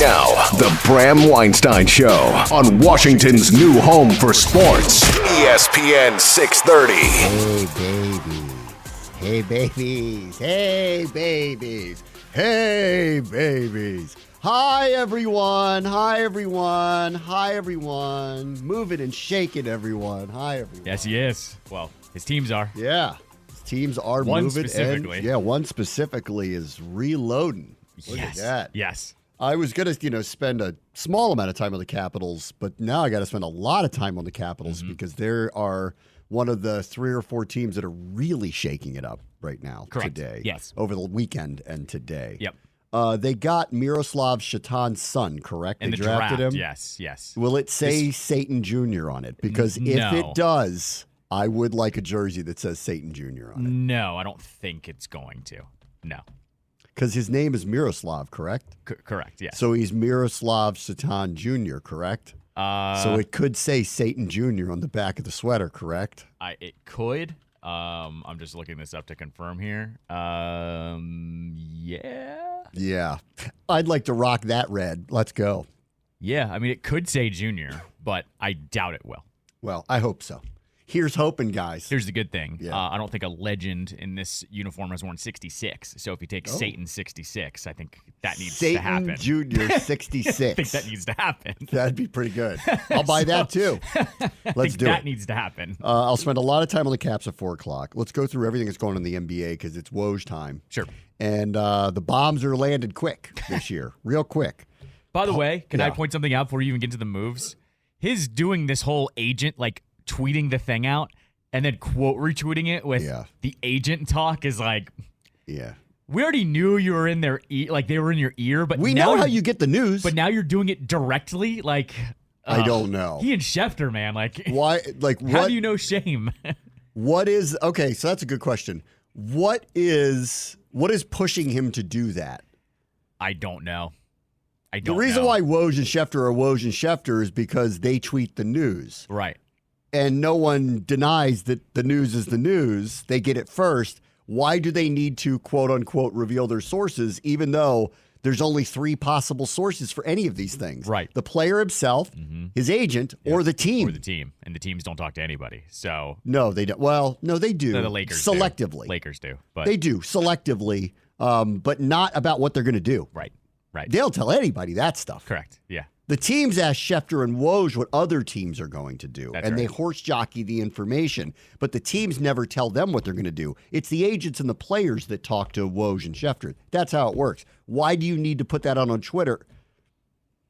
Now, the Bram Weinstein Show on Washington's new home for sports, ESPN 630. Hey, babies. Hey, babies. Hey, babies. Hi, everyone. Hi, everyone. Hi, everyone. Moving and shaking, everyone. Hi, everyone. Yes, he is. Well, his teams are. Yeah. His teams are One moving. specifically. And, one specifically is reloading. Look at that. Yes. I was going to, spend a small amount of time on the Capitals, but now I got to spend a lot of time on the Capitals because there are one of the 3 or 4 teams that are really shaking it up right now. Correct. Today. Yes. Over the weekend and today. Yep. They got Miroslav Shatan's son, correct? In They the drafted draft, him. yes. Will it say Satan Jr. on it? Because if it does, I would like a jersey that says Satan Jr. on it. No, I don't think it's going to. No. Because his name is Miroslav, correct? Correct, yes. So he's Miroslav Shatan Jr., correct? So it could say Satan Jr. on the back of the sweater, correct? It could. I'm just looking this up to confirm here. Yeah. Yeah. I'd like to rock that red. Let's go. Yeah, I mean, it could say junior, but I doubt it will. Well, I hope so. Here's hoping, guys. Here's the good thing. Yeah. I don't think a legend in this uniform has worn 66. So if you take Satan 66, I think that needs to happen. Satan Jr. 66. I think that needs to happen. That'd be pretty good. I'll buy that too. Let's do it. That needs to happen. I'll spend a lot of time on the Caps at 4 o'clock. Let's go through everything that's going on in the NBA because it's Woj time. Sure. And the bombs are landed quick this year, real quick. By the way, can yeah. I point something out before you even get to the moves? His doing this whole agent, like tweeting the thing out and then quote retweeting it with the agent talk is like, we already knew you were in their like they were in your ear, but we now know how you get the news. But now you're doing it directly, like I don't know. He and Schefter, man, like why? Like how what? do you know shame? What is okay? So that's a good question. What is pushing him to do that? I don't know. The reason why Woj and Schefter are Woj and Schefter is because they tweet the news. Right. And no one denies that the news is the news. They get it first. Why do they need to, quote unquote, reveal their sources, even though there's only 3 possible sources for any of these things? Right. The player himself, his agent, or the team. Or the team. And the teams don't talk to anybody. So no, they don't. Well, no, they do. No, the Lakers selectively. Do. Lakers do. But they do selectively, but not about what they're going to do. Right. They'll tell anybody that stuff. Correct. Yeah. The teams ask Schefter and Woj what other teams are going to do, That's and right. they horse jockey the information, but the teams never tell them what they're going to do. It's the agents and the players that talk to Woj and Schefter. That's how it works. Why do you need to put that out on Twitter?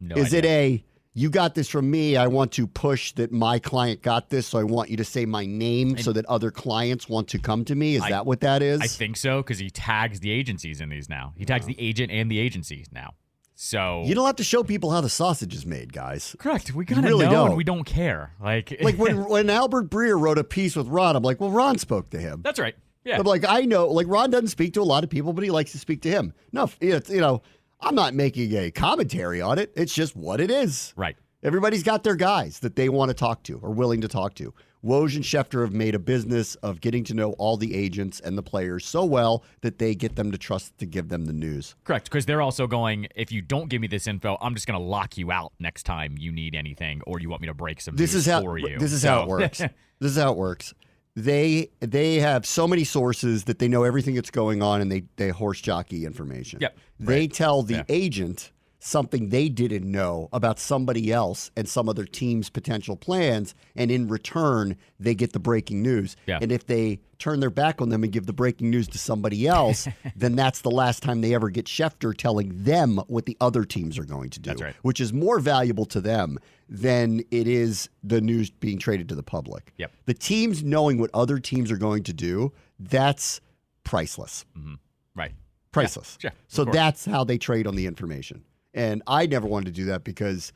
No Is idea. it you got this from me, I want to push that my client got this, so I want you to say my name so that other clients want to come to me? Is that what that is? I think so, because he tags the agencies in these now. He tags the agent and the agency now. So you don't have to show people how the sausage is made, guys. Correct. We kind of really know don't. and we don't care. Like when Albert Breer wrote a piece with Ron, I'm like, well, Ron spoke to him. That's right. Yeah. I'm like, I know, like Ron doesn't speak to a lot of people, but he likes to speak to him. No, it's, I'm not making a commentary on it. It's just what it is. Right. Everybody's got their guys that they want to talk to or willing to talk to. Woj and Schefter have made a business of getting to know all the agents and the players so well that they get them to trust to give them the news. Correct, because they're also going, if you don't give me this info, I'm just going to lock you out next time you need anything or you want me to break some news for you. This is how it works. This is how it works. They have so many sources that they know everything that's going on, and they horse jockey information. Yep. They tell the agent something they didn't know about somebody else and some other team's potential plans, and in return, they get the breaking news. Yeah. And if they turn their back on them and give the breaking news to somebody else, then that's the last time they ever get Schefter telling them what the other teams are going to do. That's right. Which is more valuable to them than it is the news being traded to the public. Yep. The teams knowing what other teams are going to do, that's priceless. Mm-hmm. Right. Priceless. Yeah, so that's how they trade on the information. And I never wanted to do that because,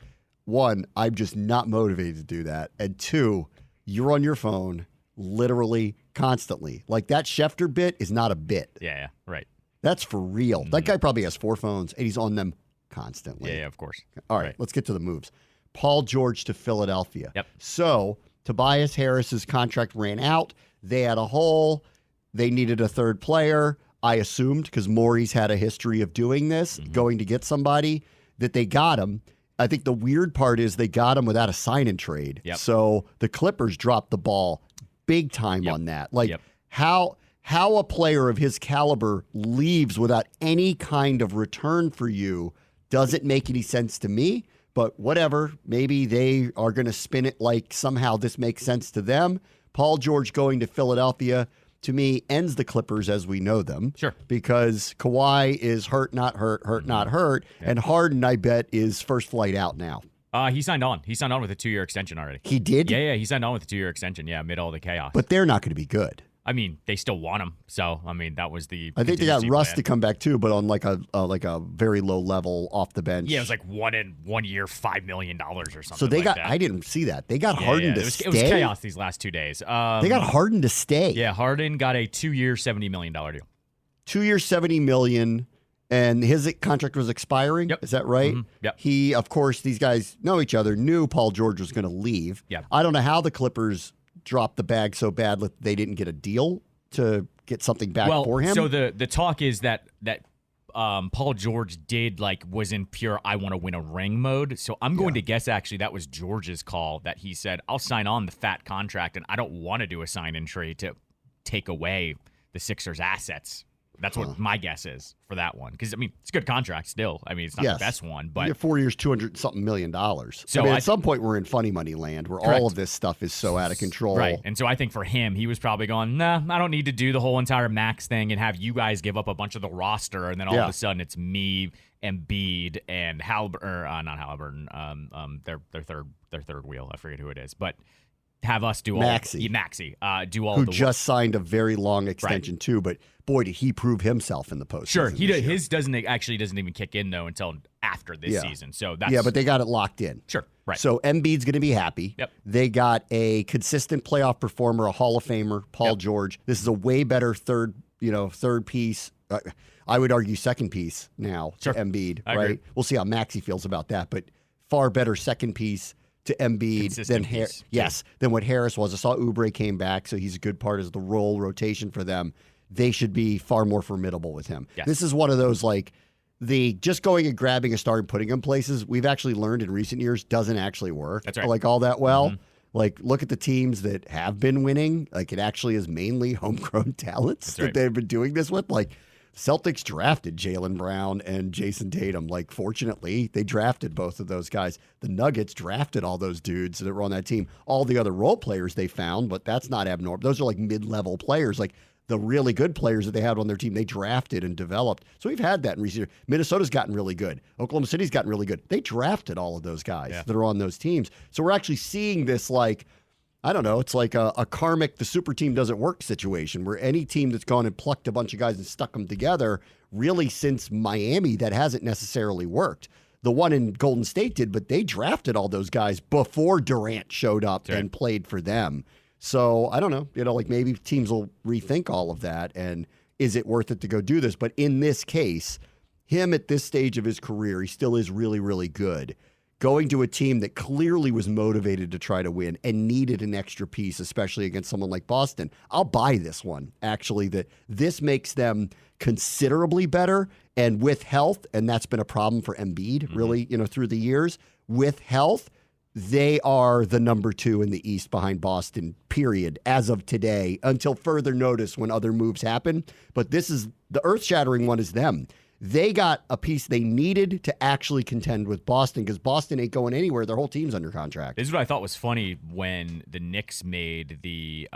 1, I'm just not motivated to do that. And 2, you're on your phone literally constantly. Like that Schefter bit is not a bit. Yeah, right. That's for real. That guy probably has 4 phones and he's on them constantly. Yeah, of course. All right, let's get to the moves. Paul George to Philadelphia. Yep. So Tobias Harris's contract ran out. They had a hole. They needed a third player. I assumed, because Morey's had a history of doing this, going to get somebody. that they got him. I think the weird part is they got him without a sign and trade. Yep. So the Clippers dropped the ball big time on that. Like how a player of his caliber leaves without any kind of return for you doesn't make any sense to me. But whatever, maybe they are going to spin it like somehow this makes sense to them. Paul George going to Philadelphia, to me, ends the Clippers as we know them. Sure. Because Kawhi is hurt, not hurt, not hurt. Yeah. And Harden, I bet, is first flight out now. He signed on. He signed on with a 2-year extension already. He did? Yeah, he signed on with a 2-year extension, amid all the chaos. But they're not going to be good. I mean, they still want him. So, I mean, that was the. I think they got Russ to come back too, but on like a very low level off the bench. Yeah, it was like 1 year, $5 million or something. So they got. That. I didn't see that. They got Harden to stay. It was chaos these last 2 days. They got Harden to stay. Yeah, Harden got a 2-year, $70 million deal. 2 years, $70 million, and his contract was expiring. Yep. Is that right? Mm-hmm. Yep. He, of course, these guys know each other. Knew Paul George was going to leave. Yeah. I don't know how the Clippers dropped the bag so bad that they didn't get a deal to get something back for him. So the talk is that Paul George was in pure I want to win a ring mode. So I'm going to guess actually that was George's call that he said, I'll sign on the fat contract and I don't want to do a sign and trade to take away the Sixers' assets. That's what my guess is for that one. Because, I mean, it's a good contract still. I mean, it's not the best one. But 4 years, $200-something million. So I mean, at some point, we're in funny money land where all of this stuff is so out of control. Right. And so I think for him, he was probably going, nah, I don't need to do the whole entire max thing and have you guys give up a bunch of the roster. And then all of a sudden, it's me, Embiid, and not Halliburton, their third wheel. I forget who it is. But have us do all Maxey, do all who the just signed a very long extension too, but boy did he prove himself in the postseason. Sure, his doesn't even kick in though until after this season. So that's but they got it locked in. Sure, right. So Embiid's going to be happy. Yep. They got a consistent playoff performer, a Hall of Famer, Paul George. This is a way better third piece. I would argue second piece now to Embiid. I right. agree. We'll see how Maxey feels about that, but far better second piece to Embiid than what Harris was. I saw Oubre came back, so he's a good part of the rotation for them. They should be far more formidable with him. Yes. This is one of those the just going and grabbing a star and putting him places, we've actually learned in recent years doesn't actually work. That's right. All that well. Mm-hmm. Look at the teams that have been winning. It actually is mainly homegrown talents that they've been doing this with. Celtics drafted Jaylen Brown and Jason Tatum. Fortunately, they drafted both of those guys. The Nuggets drafted all those dudes that were on that team. All the other role players they found, but that's not abnormal. Those are mid-level players. The really good players that they had on their team, they drafted and developed. So we've had that in recent years. Minnesota's gotten really good. Oklahoma City's gotten really good. They drafted all of those guys that are on those teams. So we're actually seeing this I don't know, it's like a karmic the super team doesn't work situation where any team that's gone and plucked a bunch of guys and stuck them together, really since Miami, that hasn't necessarily worked. The one in Golden State did, but they drafted all those guys before Durant showed up and played for them. So I don't know, maybe teams will rethink all of that and is it worth it to go do this? But in this case, him at this stage of his career, he still is really, really good. Going to a team that clearly was motivated to try to win and needed an extra piece, especially against someone like Boston. I'll buy this one, actually, that this makes them considerably better. And with health, and that's been a problem for Embiid, really, through the years, with health, they are the number 2 in the East behind Boston, period, as of today, until further notice when other moves happen. But this is the earth-shattering one is them. They got a piece they needed to actually contend with Boston because Boston ain't going anywhere. Their whole team's under contract. This is what I thought was funny when the Knicks made the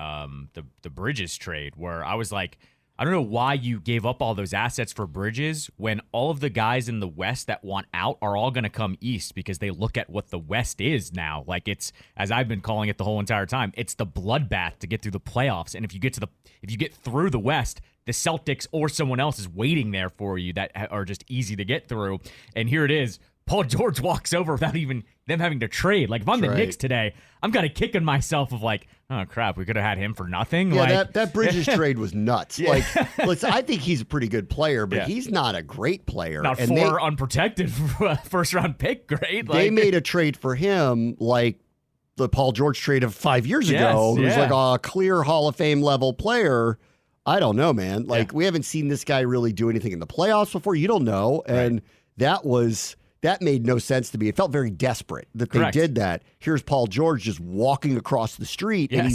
Bridges trade, where I was like, I don't know why you gave up all those assets for Bridges when all of the guys in the West that want out are all going to come East because they look at what the West is now. It's, as I've been calling it the whole entire time, it's the bloodbath to get through the playoffs. And if you get through the West, the Celtics or someone else is waiting there for you that are just easy to get through. And here it is. Paul George walks over without even them having to trade. If I'm the Knicks today, I'm kind of kicking myself of oh, crap, we could have had him for nothing. Yeah, that Bridges trade was nuts. Listen, I think he's a pretty good player, but he's not a great player. Not for unprotected first-round pick, great. They made a trade for him the Paul George trade of 5 years ago. Who's a clear Hall of Fame level player. I don't know, man. We haven't seen this guy really do anything in the playoffs before. You don't know. And that was that made no sense to me. It felt very desperate that they did that. Here's Paul George just walking across the street, and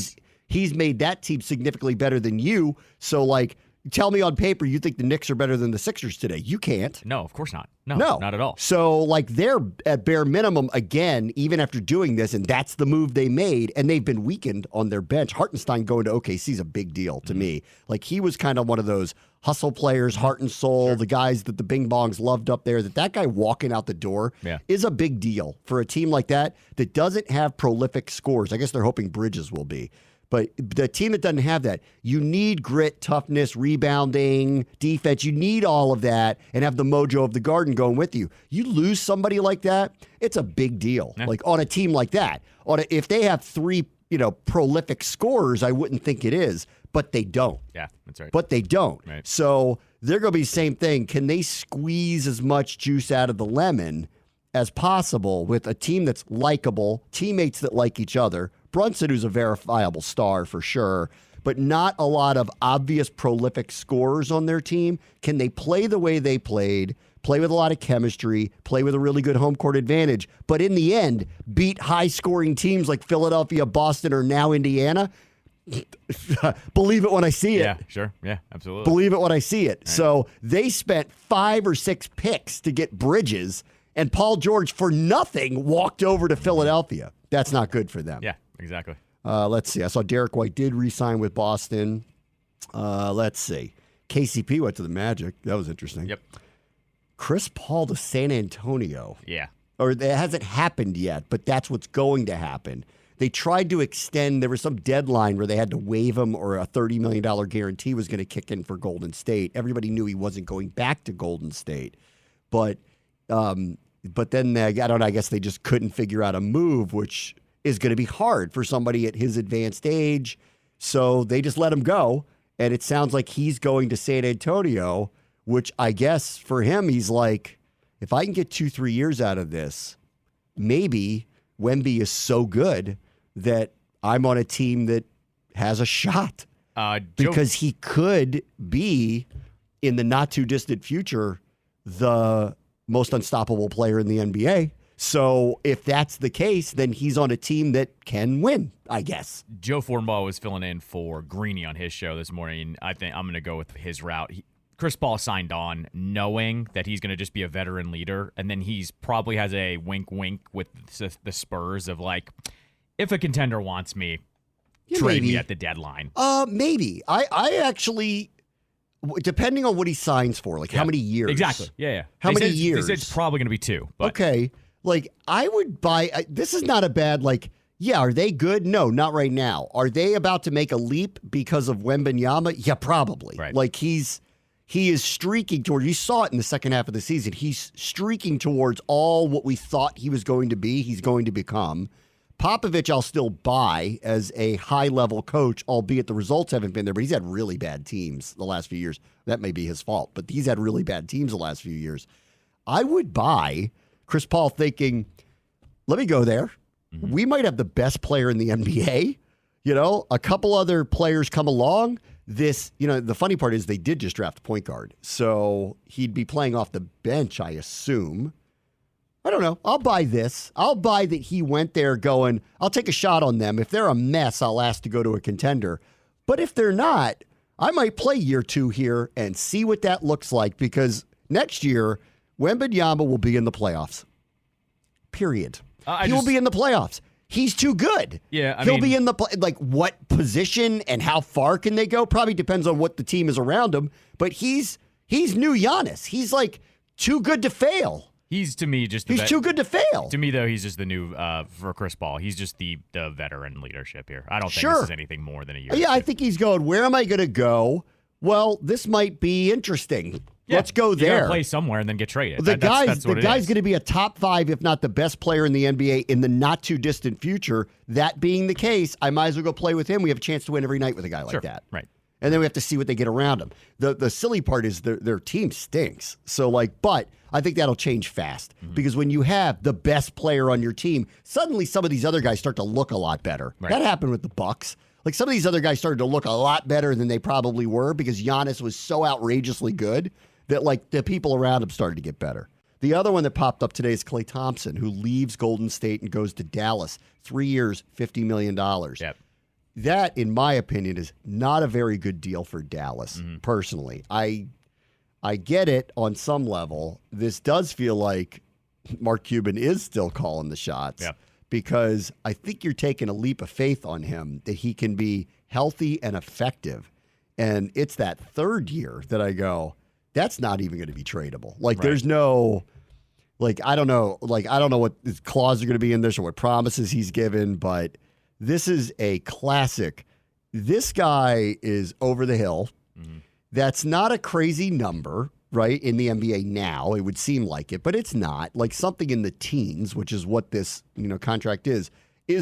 he's made that team significantly better than you. So, like, tell me on paper you think the Knicks are better than the Sixers today. You can't. No, of course not. No, not at all. So, like, they're at bare minimum, again, even after doing this, and that's the move they made, and they've been weakened on their bench. Hartenstein going to OKC is a big deal to me. Like, he was kind of one of those hustle players, heart and soul, the guys that the Bing Bongs loved up there. That guy walking out the door is a big deal for a team like that doesn't have prolific scores. I guess they're hoping Bridges will be. But the team that doesn't have that, you need grit, toughness, rebounding, defense. You need all of that and have the mojo of the Garden going with you. You lose somebody like that, it's a big deal. Yeah. Like on a team like that. If they have three, prolific scorers, I wouldn't think it is. But they don't. Yeah, that's right. But they don't. Right. So they're going to be the same thing. Can they squeeze as much juice out of the lemon as possible with a team that's likable, teammates that like each other? Brunson, who's a verifiable star for sure, but not a lot of obvious prolific scorers on their team. Can they play the way they played, play with a lot of chemistry, play with a really good home court advantage, but in the end, beat high-scoring teams like Philadelphia, Boston, or now Indiana? Believe it when I see it. Yeah, sure. Yeah, absolutely. Believe it when I see it. Right. So they spent 5 or 6 picks to get Bridges, and Paul George, for nothing, walked over to Philadelphia. That's not good for them. Yeah, exactly. Let's see. I saw Derek White did re-sign with Boston. Let's see. KCP went to the Magic. That was interesting. Yep. Chris Paul to San Antonio. Yeah. Or it hasn't happened yet, but that's what's going to happen. They tried to extend. There was some deadline where they had to waive him, or a $30 million guarantee was going to kick in for Golden State. Everybody knew he wasn't going back to Golden State. But then, I don't know, I guess they just couldn't figure out a move, which is going to be hard for somebody at his advanced age. So they just let him go. And it sounds like he's going to San Antonio, which I guess for him, he's like, if I can get 2-3 years out of this, maybe Wemby is so good that I'm on a team that has a shot. Because he could be, in the not too distant future, the most unstoppable player in the NBA. So if that's the case, then he's on a team that can win, I guess. Joe Fortenbaugh was filling in for Greeny on his show this morning. I think I'm going to go with his route. Chris Paul signed on knowing that he's going to just be a veteran leader, and then he's probably has a wink-wink with the Spurs of, like, if a contender wants me, trade me at the deadline. Maybe. I actually, depending on what he signs for, like how many years. Exactly. Yeah. How many years? They said it's probably going to be 2. But. Okay. Like, I would buy, this is not a bad, like, yeah, are they good? No, not right now. Are they about to make a leap because of Wembanyama? Yeah, probably. Right. Like, he is streaking toward, you saw it in the second half of the season, he's streaking towards all what we thought he was going to be, he's going to become. Popovich, I'll still buy as a high-level coach, albeit the results haven't been there, but he's had really bad teams the last few years. That may be his fault, but he's had really bad teams the last few years. I would buy Chris Paul thinking, let me go there. Mm-hmm. We might have the best player in the NBA. A couple other players come along. The funny part is they did just draft a point guard. So he'd be playing off the bench, I assume. I don't know. I'll buy this. I'll buy that he went there going, I'll take a shot on them. If they're a mess, I'll ask to go to a contender. But if they're not, I might play year 2 here and see what that looks like, because next year, Wembanyama will be in the playoffs. Period. He will be in the playoffs. He's too good. Yeah, He'll be in the like, what position and how far can they go? Probably depends on what the team is around him. But he's new Giannis. He's like too good to fail. He's, to me, just he's too good to fail. To me, though, he's just the new for Chris Paul. He's just the veteran leadership here. I don't think this is anything more than a year. Yeah, I think he's going, where am I going to go? Well, this might be interesting. Yeah, let's go there. You gotta play somewhere and then get traded. The guy's going to be a top 5, if not the best player in the NBA in the not too distant future. That being the case, I might as well go play with him. We have a chance to win every night with a guy like that. Right. And then we have to see what they get around him. The silly part is their team stinks. So, but I think that'll change fast. Mm-hmm. Because when you have the best player on your team, suddenly some of these other guys start to look a lot better. Right. That happened with the Bucks. Like, some of these other guys started to look a lot better than they probably were because Giannis was so outrageously good that, like, the people around him started to get better. The other one that popped up today is Klay Thompson, who leaves Golden State and goes to Dallas. 3 years, $50 million. Yep. That, in my opinion, is not a very good deal for Dallas, personally. I get it on some level. This does feel like Mark Cuban is still calling the shots because I think you're taking a leap of faith on him that he can be healthy and effective. And it's that third year that I go, that's not even going to be tradable. Like, there's no, like, I don't know what his clauses are going to be in this or what promises he's given, but this is a classic. This guy is over the hill. That's not a crazy number, right, in the NBA now. It would seem like it, but it's not. Like something in the teens, which is what this contract is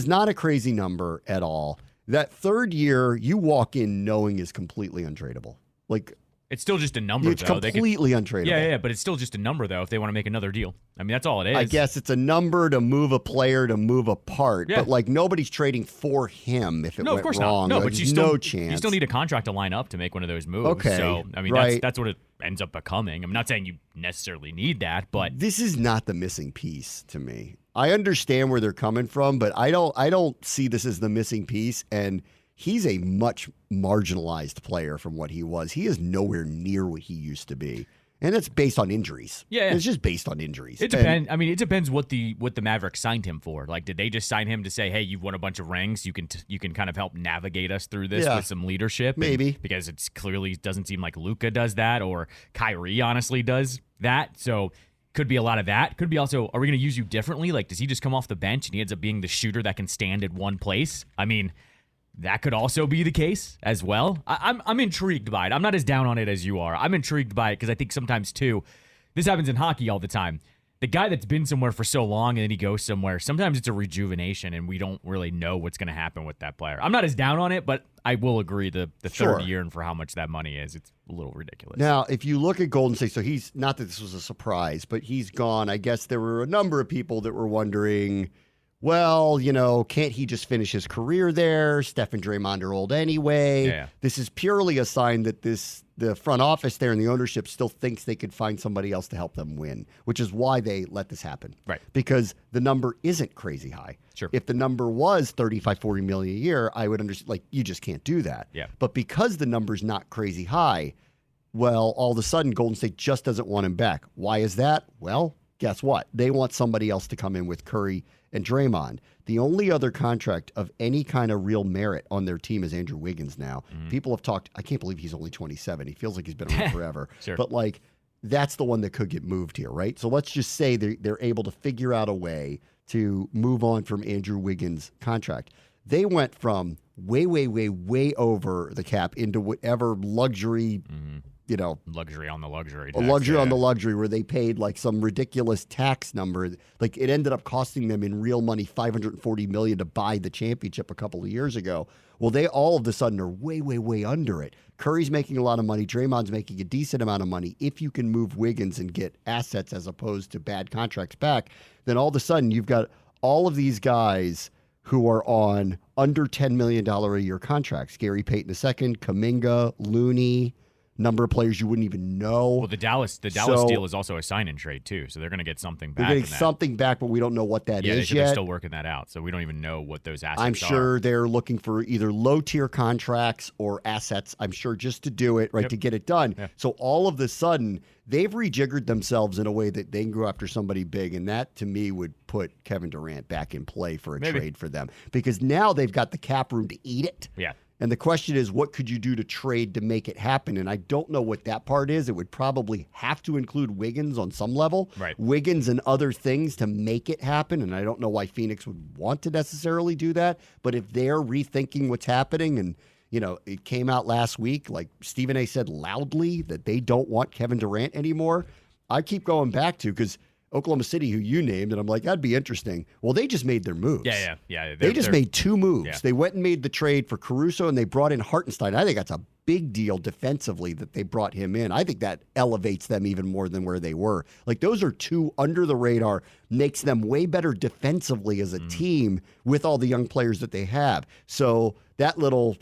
not a crazy number at all. That third year, you walk in knowing is completely untradeable. Like, it's still just a number, it's though. Completely untradeable. Yeah, but it's still just a number, though, if they want to make another deal. I mean, that's all it is. I guess it's a number to move a player to move a part, but like nobody's trading for him if it went of course wrong. Not. No, like, but no chance. You still need a contract to line up to make one of those moves. Okay, so I mean, right. that's what it ends up becoming. I'm not saying you necessarily need that, but this is not the missing piece to me. I understand where they're coming from, but I don't see this as the missing piece. And he's a much marginalized player from what he was. He is nowhere near what he used to be. And it's based on injuries. Yeah. It's just based on injuries. It depends. I mean, it depends what the Mavericks signed him for. Like, did they just sign him to say, "Hey, you've won a bunch of rings. You can kind of help navigate us through this with some leadership"? Maybe. Because it clearly doesn't seem like Luka does that, or Kyrie honestly does that. So could be a lot of that. Could be also, are we going to use you differently? Like, does he just come off the bench and he ends up being the shooter that can stand in one place? I mean, that could also be the case as well. I'm intrigued by it. I'm not as down on it as you are. I'm intrigued by it because I think sometimes, too, this happens in hockey all the time. The guy that's been somewhere for so long and then he goes somewhere, sometimes it's a rejuvenation and we don't really know what's going to happen with that player. I'm not as down on it, but I will agree the third year and for how much that money is, it's a little ridiculous. Now, if you look at Golden State, so he's, not that this was a surprise, but he's gone. I guess there were a number of people that were wondering, well, can't he just finish his career there? Steph and Draymond are old anyway. Yeah. This is purely a sign that the front office there and the ownership still thinks they could find somebody else to help them win, which is why they let this happen. Right. Because the number isn't crazy high. Sure. If the number was 35, 40 million a year, I would understand, like, you just can't do that. Yeah. But because the number's not crazy high, well, all of a sudden, Golden State just doesn't want him back. Why is that? Well, guess what? They want somebody else to come in with Curry and Draymond. The only other contract of any kind of real merit on their team is Andrew Wiggins now. People have talked, I can't believe he's only 27. He feels like he's been around forever. Sure. But, like, that's the one that could get moved here, right? So let's just say they're able to figure out a way to move on from Andrew Wiggins' contract. They went from way, way, way, way over the cap into whatever luxury, luxury on the luxury. A luxury on the luxury where they paid like some ridiculous tax number. Like, it ended up costing them in real money $540 million to buy the championship a couple of years ago. Well, they all of a sudden are way, way, way under it. Curry's making a lot of money. Draymond's making a decent amount of money. If you can move Wiggins and get assets as opposed to bad contracts back, then all of a sudden you've got all of these guys who are on under $10 million a year contracts. Gary Payton II, Kuminga, Looney, number of players you wouldn't even know. Well, the Dallas deal is also a sign-in trade too, so they're going to get something back. They're getting something back, but we don't know what that is yet. They're still working that out, so we don't even know what those assets are. I'm sure they're looking for either low-tier contracts or assets, I'm sure, just to do it, right, to get it done. Yeah. So all of a sudden, they've rejiggered themselves in a way that they can go after somebody big, and that, to me, would put Kevin Durant back in play for a trade for them. Because now they've got the cap room to eat it. Yeah. And the question is, what could you do to trade to make it happen? And I don't know what that part is. It would probably have to include Wiggins on some level. Right. Wiggins and other things to make it happen. And I don't know why Phoenix would want to necessarily do that. But if they're rethinking what's happening, and, it came out last week, like Stephen A. said loudly that they don't want Kevin Durant anymore, I keep going back to, because Oklahoma City, who you named, and I'm like, that'd be interesting. Well, they just made their moves. Yeah. They just made two moves. Yeah. They went and made the trade for Caruso, and they brought in Hartenstein. I think that's a big deal defensively that they brought him in. I think that elevates them even more than where they were. Like, those are two under the radar, makes them way better defensively as a team with all the young players that they have. So that little,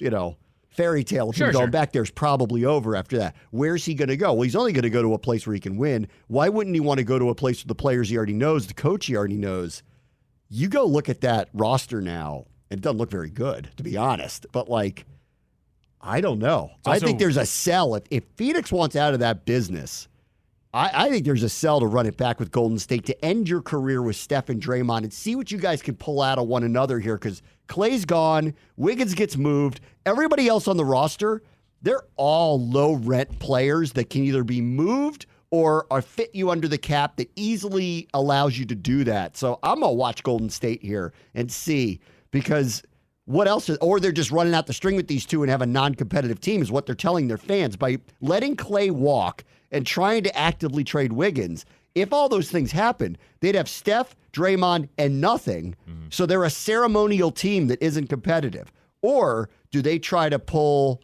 fairy tale of him going back there is probably over after that. Where's he going to go? Well, he's only going to go to a place where he can win. Why wouldn't he want to go to a place with the players he already knows, the coach he already knows? You go look at that roster now, and it doesn't look very good, to be honest. But, like, I don't know. I think there's a sell. If Phoenix wants out of that business, I think there's a sell to run it back with Golden State to end your career with Steph and Draymond and see what you guys can pull out of one another here, because Clay's gone, Wiggins gets moved, everybody else on the roster, they're all low-rent players that can either be moved or fit you under the cap that easily allows you to do that. So I'm going to watch Golden State here and see, because what else? Or they're just running out the string with these two and have a non-competitive team is what they're telling their fans. By letting Clay walk and trying to actively trade Wiggins, if all those things happen, they'd have Steph, Draymond, and nothing. Mm-hmm. So they're a ceremonial team that isn't competitive. Or do they try to pull,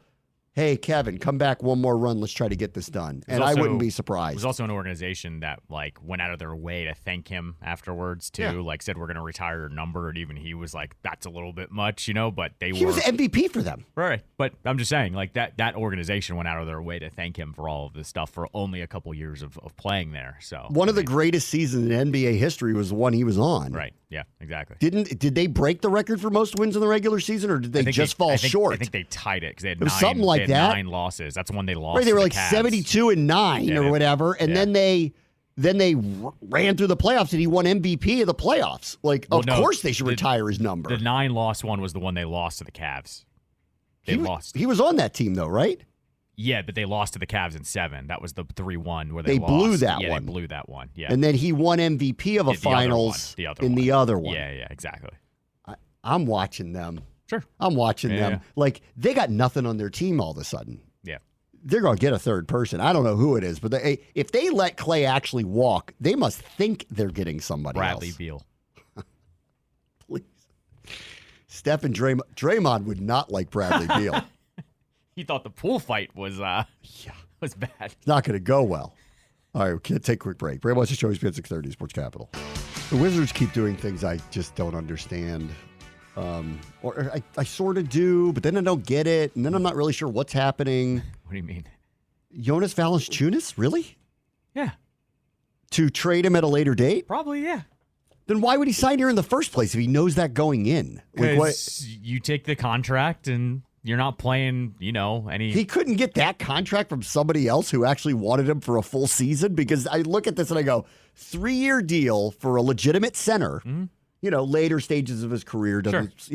hey, Kevin, come back one more run. Let's try to get this done. And I wouldn't be surprised. There's also an organization that went out of their way to thank him afterwards too. Yeah. Said we're going to retire your number, and even he was like, that's a little bit much, But he was MVP for them, right? But I'm just saying, that organization went out of their way to thank him for all of this stuff for only a couple years of playing there. So one of the greatest seasons in NBA history was the one he was on. Right? Yeah, exactly. Did they break the record for most wins in the regular season, or did they just fall short? I think they tied it because they had something like that. 9 losses. That's the one they lost. Right, they were like Cavs. 72-9 or whatever, and then they ran through the playoffs and he won MVP of the playoffs. Of course they should retire his number. The 9-loss one was the one they lost to the Cavs. Lost. He was on that team though, right? Yeah, but they lost to the Cavs in 7. That was the 3-1 where they lost. Blew that one. Yeah, they blew that one. Yeah, and then he won MVP of a finals in the other one. Yeah, exactly. I'm watching them. Sure. I'm watching them. Yeah. They got nothing on their team all of a sudden. Yeah. They're going to get a third person. I don't know who it is, but if they let Clay actually walk, they must think they're getting somebody Bradley else. Beal. Please. Steph and Draymond would not like Bradley Beal. He thought the pool fight was bad. It's not going to go well. All right, we'll take a quick break. Bram watches show ESPN 630 Sports Capital. The Wizards keep doing things I just don't understand. Or I sort of do, but then I don't get it, and then I'm not really sure what's happening. What do you mean? Jonas Valanciunas? Really? Yeah. To trade him at a later date? Probably, yeah. Then why would he sign here in the first place if he knows that going in? Because you take the contract and you're not playing, any... He couldn't get that contract from somebody else who actually wanted him for a full season? Because I look at this and I go, 3-year deal for a legitimate center. Mm-hmm. Later stages of his career doesn't,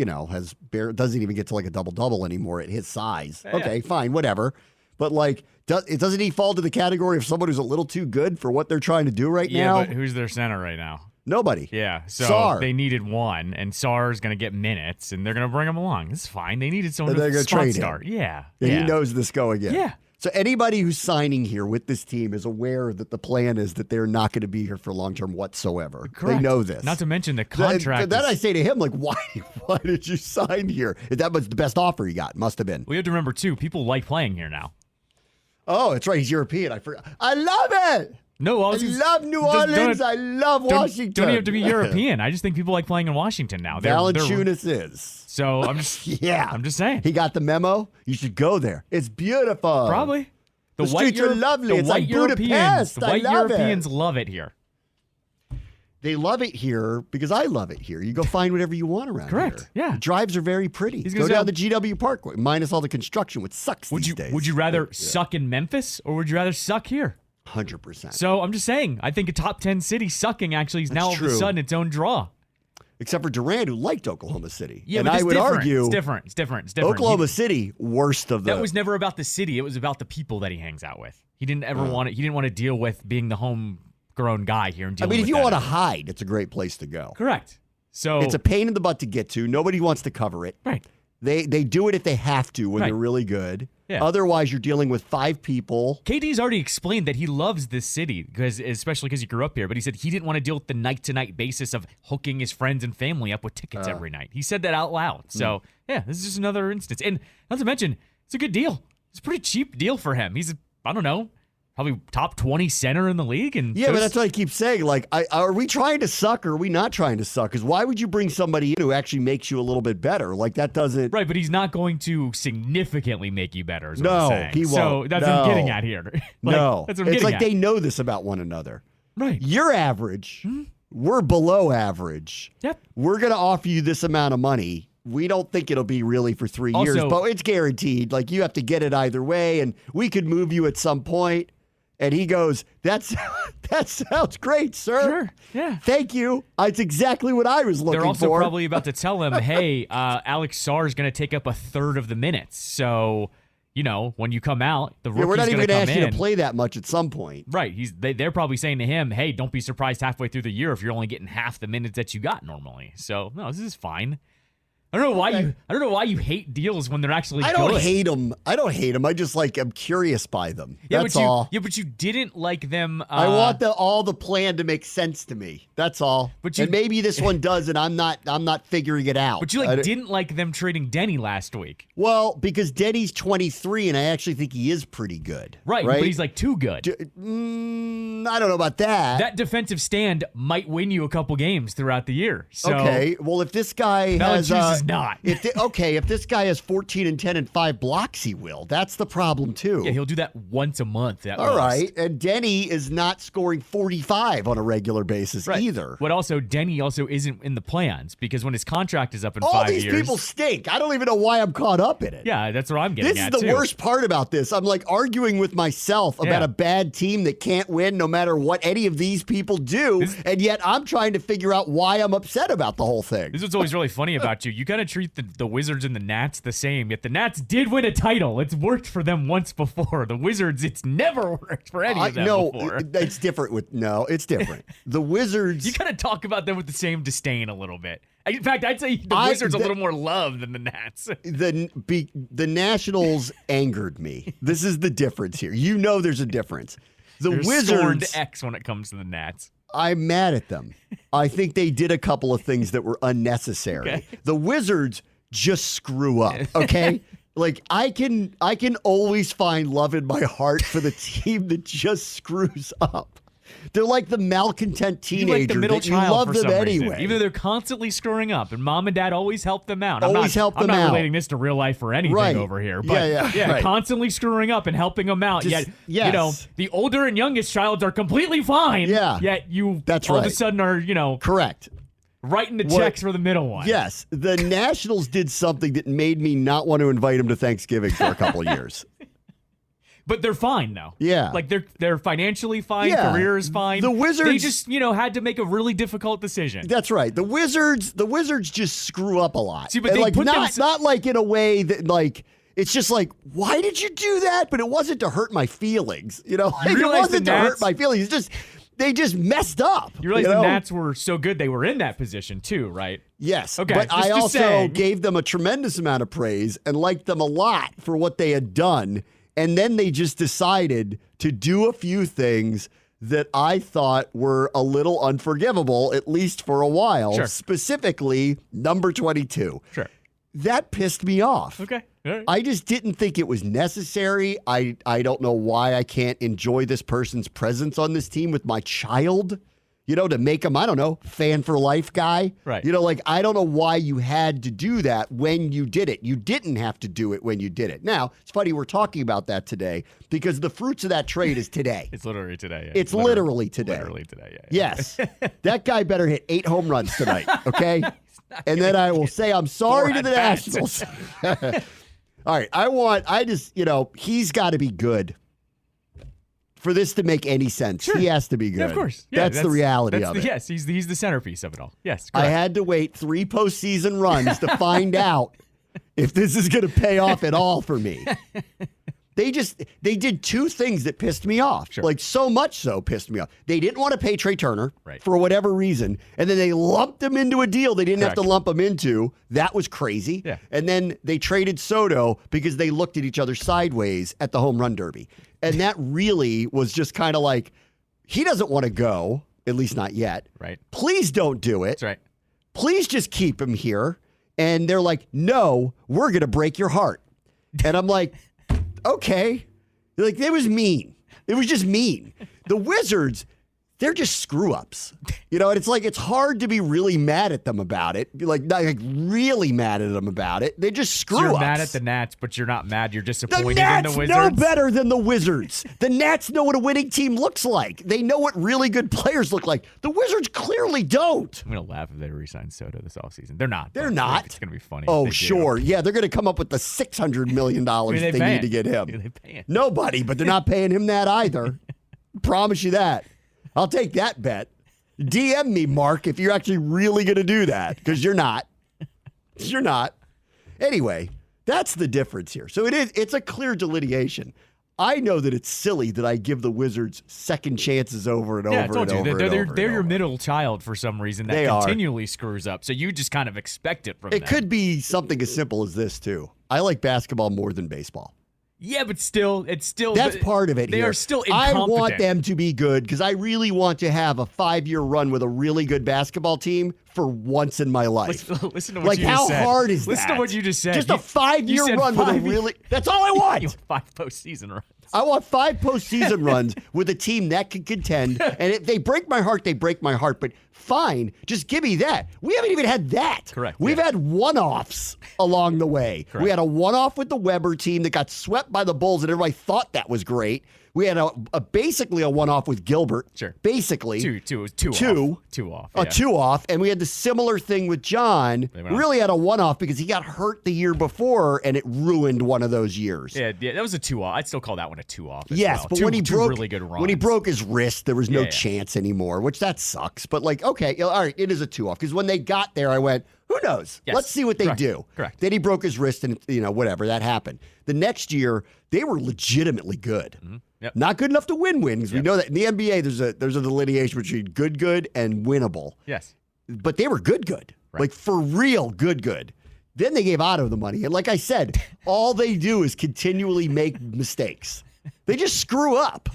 doesn't even get to a double-double anymore at his size. Yeah. Okay, fine, whatever. But doesn't he fall to the category of someone who's a little too good for what they're trying to do right now? Yeah, but who's their center right now? Nobody. Yeah, so Sarr. They needed one, and Sarr's going to get minutes, and they're going to bring him along. It's fine. They needed someone to trade start. Him. Yeah. He knows this going in. Yeah. So anybody who's signing here with this team is aware that the plan is that they're not going to be here for long term whatsoever. Correct. They know this. Not to mention the contract. Then I say to him, why did you sign here? That was the best offer he got. Must have been. We have to remember, too, people like playing here now. Oh, that's right. He's European. I forgot. I love it. No, I love New Orleans. I love Washington. Don't even have to be European. I just think people like playing in Washington now. Valanciunas is. So I'm just I'm just saying. He got the memo. You should go there. It's beautiful. Probably. The streets are lovely. It's like Budapest. The white Europeans love it here. They love it here because I love it here. You go find whatever you want around here. Correct. Yeah. The drives are very pretty. Go down the GW Parkway, minus all the construction, which sucks these days. Would you rather suck in Memphis or would you rather suck here? 100%. So I'm just saying, I think a top 10 city sucking actually is now all of a sudden its own draw. Except for Durant, who liked Oklahoma City. Yeah, and but I would argue it's different. Oklahoma City, worst of them. That was never about the city. It was about the people that he hangs out with. He didn't ever want to. He didn't want to deal with being the homegrown guy here and dealing with if you want to hide, it's a great place to go. Correct. So it's a pain in the butt to get to. Nobody wants to cover it. Right. They do it if they have to when they're really good. Yeah. Otherwise, you're dealing with 5 people. KD's already explained that he loves this city, especially because he grew up here. But he said he didn't want to deal with the night-to-night basis of hooking his friends and family up with tickets every night. He said that out loud. So, this is just another instance. And not to mention, it's a good deal. It's a pretty cheap deal for him. He's, I don't know, probably top 20 center in the league. And yeah, but that's what I keep saying. Like, are we trying to suck or are we not trying to suck? Because why would you bring somebody in who actually makes you a little bit better? Like, that doesn't. Right, but he's not going to significantly make you better. Is what No, I'm saying. he won't. So that's what I'm getting at here. No, that's what I'm it's like at. they know this about one another. Right. You're average. We're below average. Yep. We're going to offer you this amount of money. We don't think it'll be really for 3 years, but it's guaranteed. Like, you have to get it either way, and we could move you at some point. And he goes, that sounds great, sir. Sure, yeah. Thank you. It's exactly what I was looking for. They're also probably about to tell him, hey, Alex Sarr is going to take up a third of the minutes. So, when you come out, the rookie's we're not even going to ask you to play that much at some point. Right. They're probably saying to him, hey, don't be surprised halfway through the year if you're only getting half the minutes that you got normally. So, no, this is fine. I don't know why you hate deals when they're actually good. I don't hate them. I just I'm curious by them. Yeah, That's all. Yeah, but you didn't like them. I want all the plan to make sense to me. That's all. And maybe this one does, and I'm not figuring it out. But you didn't like them trading Denny last week. Well, because Denny's 23, and I actually think he is pretty good. Right? But he's too good. I don't know about that. That defensive stand might win you a couple games throughout the year. So, okay. Well, if this guy has not. If this guy has 14 and 10 and 5 blocks, he will. That's the problem too. Yeah, he'll do that once a month. All right, and Denny is not scoring 45 on a regular basis either. But also, Denny also isn't in the plans because when his contract is up in 5 years, all these people stink. I don't even know why I'm caught up in it. Yeah, that's what I'm getting at. This is the worst part about this. I'm arguing with myself about a bad team that can't win no matter what any of these people do, and yet I'm trying to figure out why I'm upset about the whole thing. This is what's always really funny about you. You kind of treat the Wizards and the Nats the same, yet the Nats did win a title. It's worked for them once before. The Wizards, it's never worked for any of them before. It's different it's different. The Wizards... You kind of talk about them with the same disdain a little bit. In fact, I'd say the Wizards a little more love than the Nats. The Nationals angered me. This is the difference here. There's a difference. There's Wizards... X when it comes to the Nats. I'm mad at them. I think they did a couple of things that were unnecessary. Okay. The Wizards just screw up, okay? I can always find love in my heart for the team that just screws up. They're like the malcontent teenager. You like the middle child love for them some anyway. Reason. Even though they're constantly screwing up, and mom and dad always help them out. I'm not relating this to real life or anything over here, but constantly screwing up and helping them out. Yet, the older and youngest childs are completely fine. Yeah, yet that's all of a sudden are correct. Writing the checks for the middle one. Yes, the Nationals did something that made me not want to invite them to Thanksgiving for a couple of years. But they're fine now. Yeah. They're financially fine, career is fine. The Wizards, they just, had to make a really difficult decision. That's right. The Wizards just screw up a lot. See, but they not like in a way that it's just why did you do that? But it wasn't to hurt my feelings. It wasn't to hurt my feelings. It's just they just messed up. You realize the Nats were so good they were in that position too, right? Yes. Okay. But I also gave them a tremendous amount of praise and liked them a lot for what they had done. And then they just decided to do a few things that I thought were a little unforgivable, at least for a while. Sure. Specifically, number 22. Sure. That pissed me off. Okay. All right. I just didn't think it was necessary. I don't know why I can't enjoy this person's presence on this team with my child. To make him, I don't know, fan for life guy. Right. I don't know why you had to do that when you did it. You didn't have to do it when you did it. Now, it's funny we're talking about that today because the fruits of that trade is today. It's literally today. Yeah. It's literally today. Literally today, yeah. Yes. That guy better hit 8 home runs tonight, okay? And then I will say I'm sorry to the Nationals. All right, he's got to be good. For this to make any sense, he has to be good. Yeah, of course. Yeah, that's the reality of it. Yes, he's the centerpiece of it all. Yes, correct. I had to wait 3 postseason runs to find out if this is going to pay off at all for me. They did 2 things that pissed me off. Sure. So much so pissed me off. They didn't want to pay Trey Turner for whatever reason, and then they lumped him into a deal they didn't have to lump him into. That was crazy. Yeah. And then they traded Soto because they looked at each other sideways at the home run derby. And that really was just kind of he doesn't want to go, at least not yet. Right. Please don't do it. That's right. Please just keep him here. And they're like, no, we're going to break your heart. And I'm like, okay. It was mean. It was just mean. The Wizards, they're just screw-ups. And it's hard to be really mad at them about it. Be like really mad at them about it. They just screw-ups. You're mad at the Nats, but you're not mad. You're disappointed in the Wizards. The Nats know better than the Wizards. The Nats know what a winning team looks like. They know what really good players look like. The Wizards clearly don't. I'm going to laugh if they re-sign Soto this offseason. They're not. They're not. It's going to be funny. Oh, sure. Yeah, they're going to come up with the $600 million they need to get him. Nobody, but they're not paying him that either. Promise you that. I'll take that bet. DM me, Mark, if you're actually really going to do that, because you're not. You're not. Anyway, that's the difference here. So it's a clear delineation. I know that it's silly that I give the Wizards second chances over and over and over. They're your middle child for some reason that continually screws up. So you just kind of expect it from them. It could be something as simple as this, too. I like basketball more than baseball. Yeah, but still, that's part of it. They are still incompetent. I want them to be good because I really want to have a 5-year run with a really good basketball team for once in my life. Listen to what you just said. How hard is that? Listen to what you just said. Just a 5-year run with a really. That's all I want. You want 5 postseason runs. I want 5 postseason runs with a team that can contend. And if they break my heart, they break my heart. But fine, just give me that. We haven't even had that. Correct. We've had one-offs along the way. Correct. We had a one-off with the Weber team that got swept by the Bulls, and everybody thought that was great. We had basically a one-off with Gilbert. Sure. Basically. Two off. A 2 off. And we had the similar thing with John. We really had a 1-off because he got hurt the year before, and it ruined one of those years. Yeah, that was a 2 off. I'd still call that one a 2 off. Yes, but when he broke really good runs. When he broke his wrist, there was no chance anymore, which that sucks. But okay, all right, it is a 2 off. Because when they got there, I went, who knows? Yes. Let's see what they do. Correct. Then he broke his wrist, and whatever, that happened. The next year, they were legitimately good. Mm-hmm. Yep. Not good enough to win because we know that in the NBA there's a delineation between good and winnable. Yes. But they were good. Right. Like for real good. Then they gave Otto the money. And like I said, all they do is continually make mistakes. They just screw up.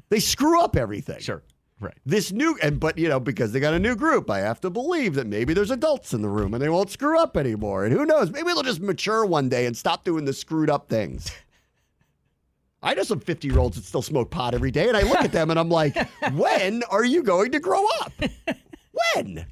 They screw up everything. Sure. Right. But because they got a new group, I have to believe that maybe there's adults in the room and they won't screw up anymore. And who knows? Maybe they'll just mature one day and stop doing the screwed up things. I know some 50-year-olds that still smoke pot every day, and I look at them and I'm like, when are you going to grow up? When?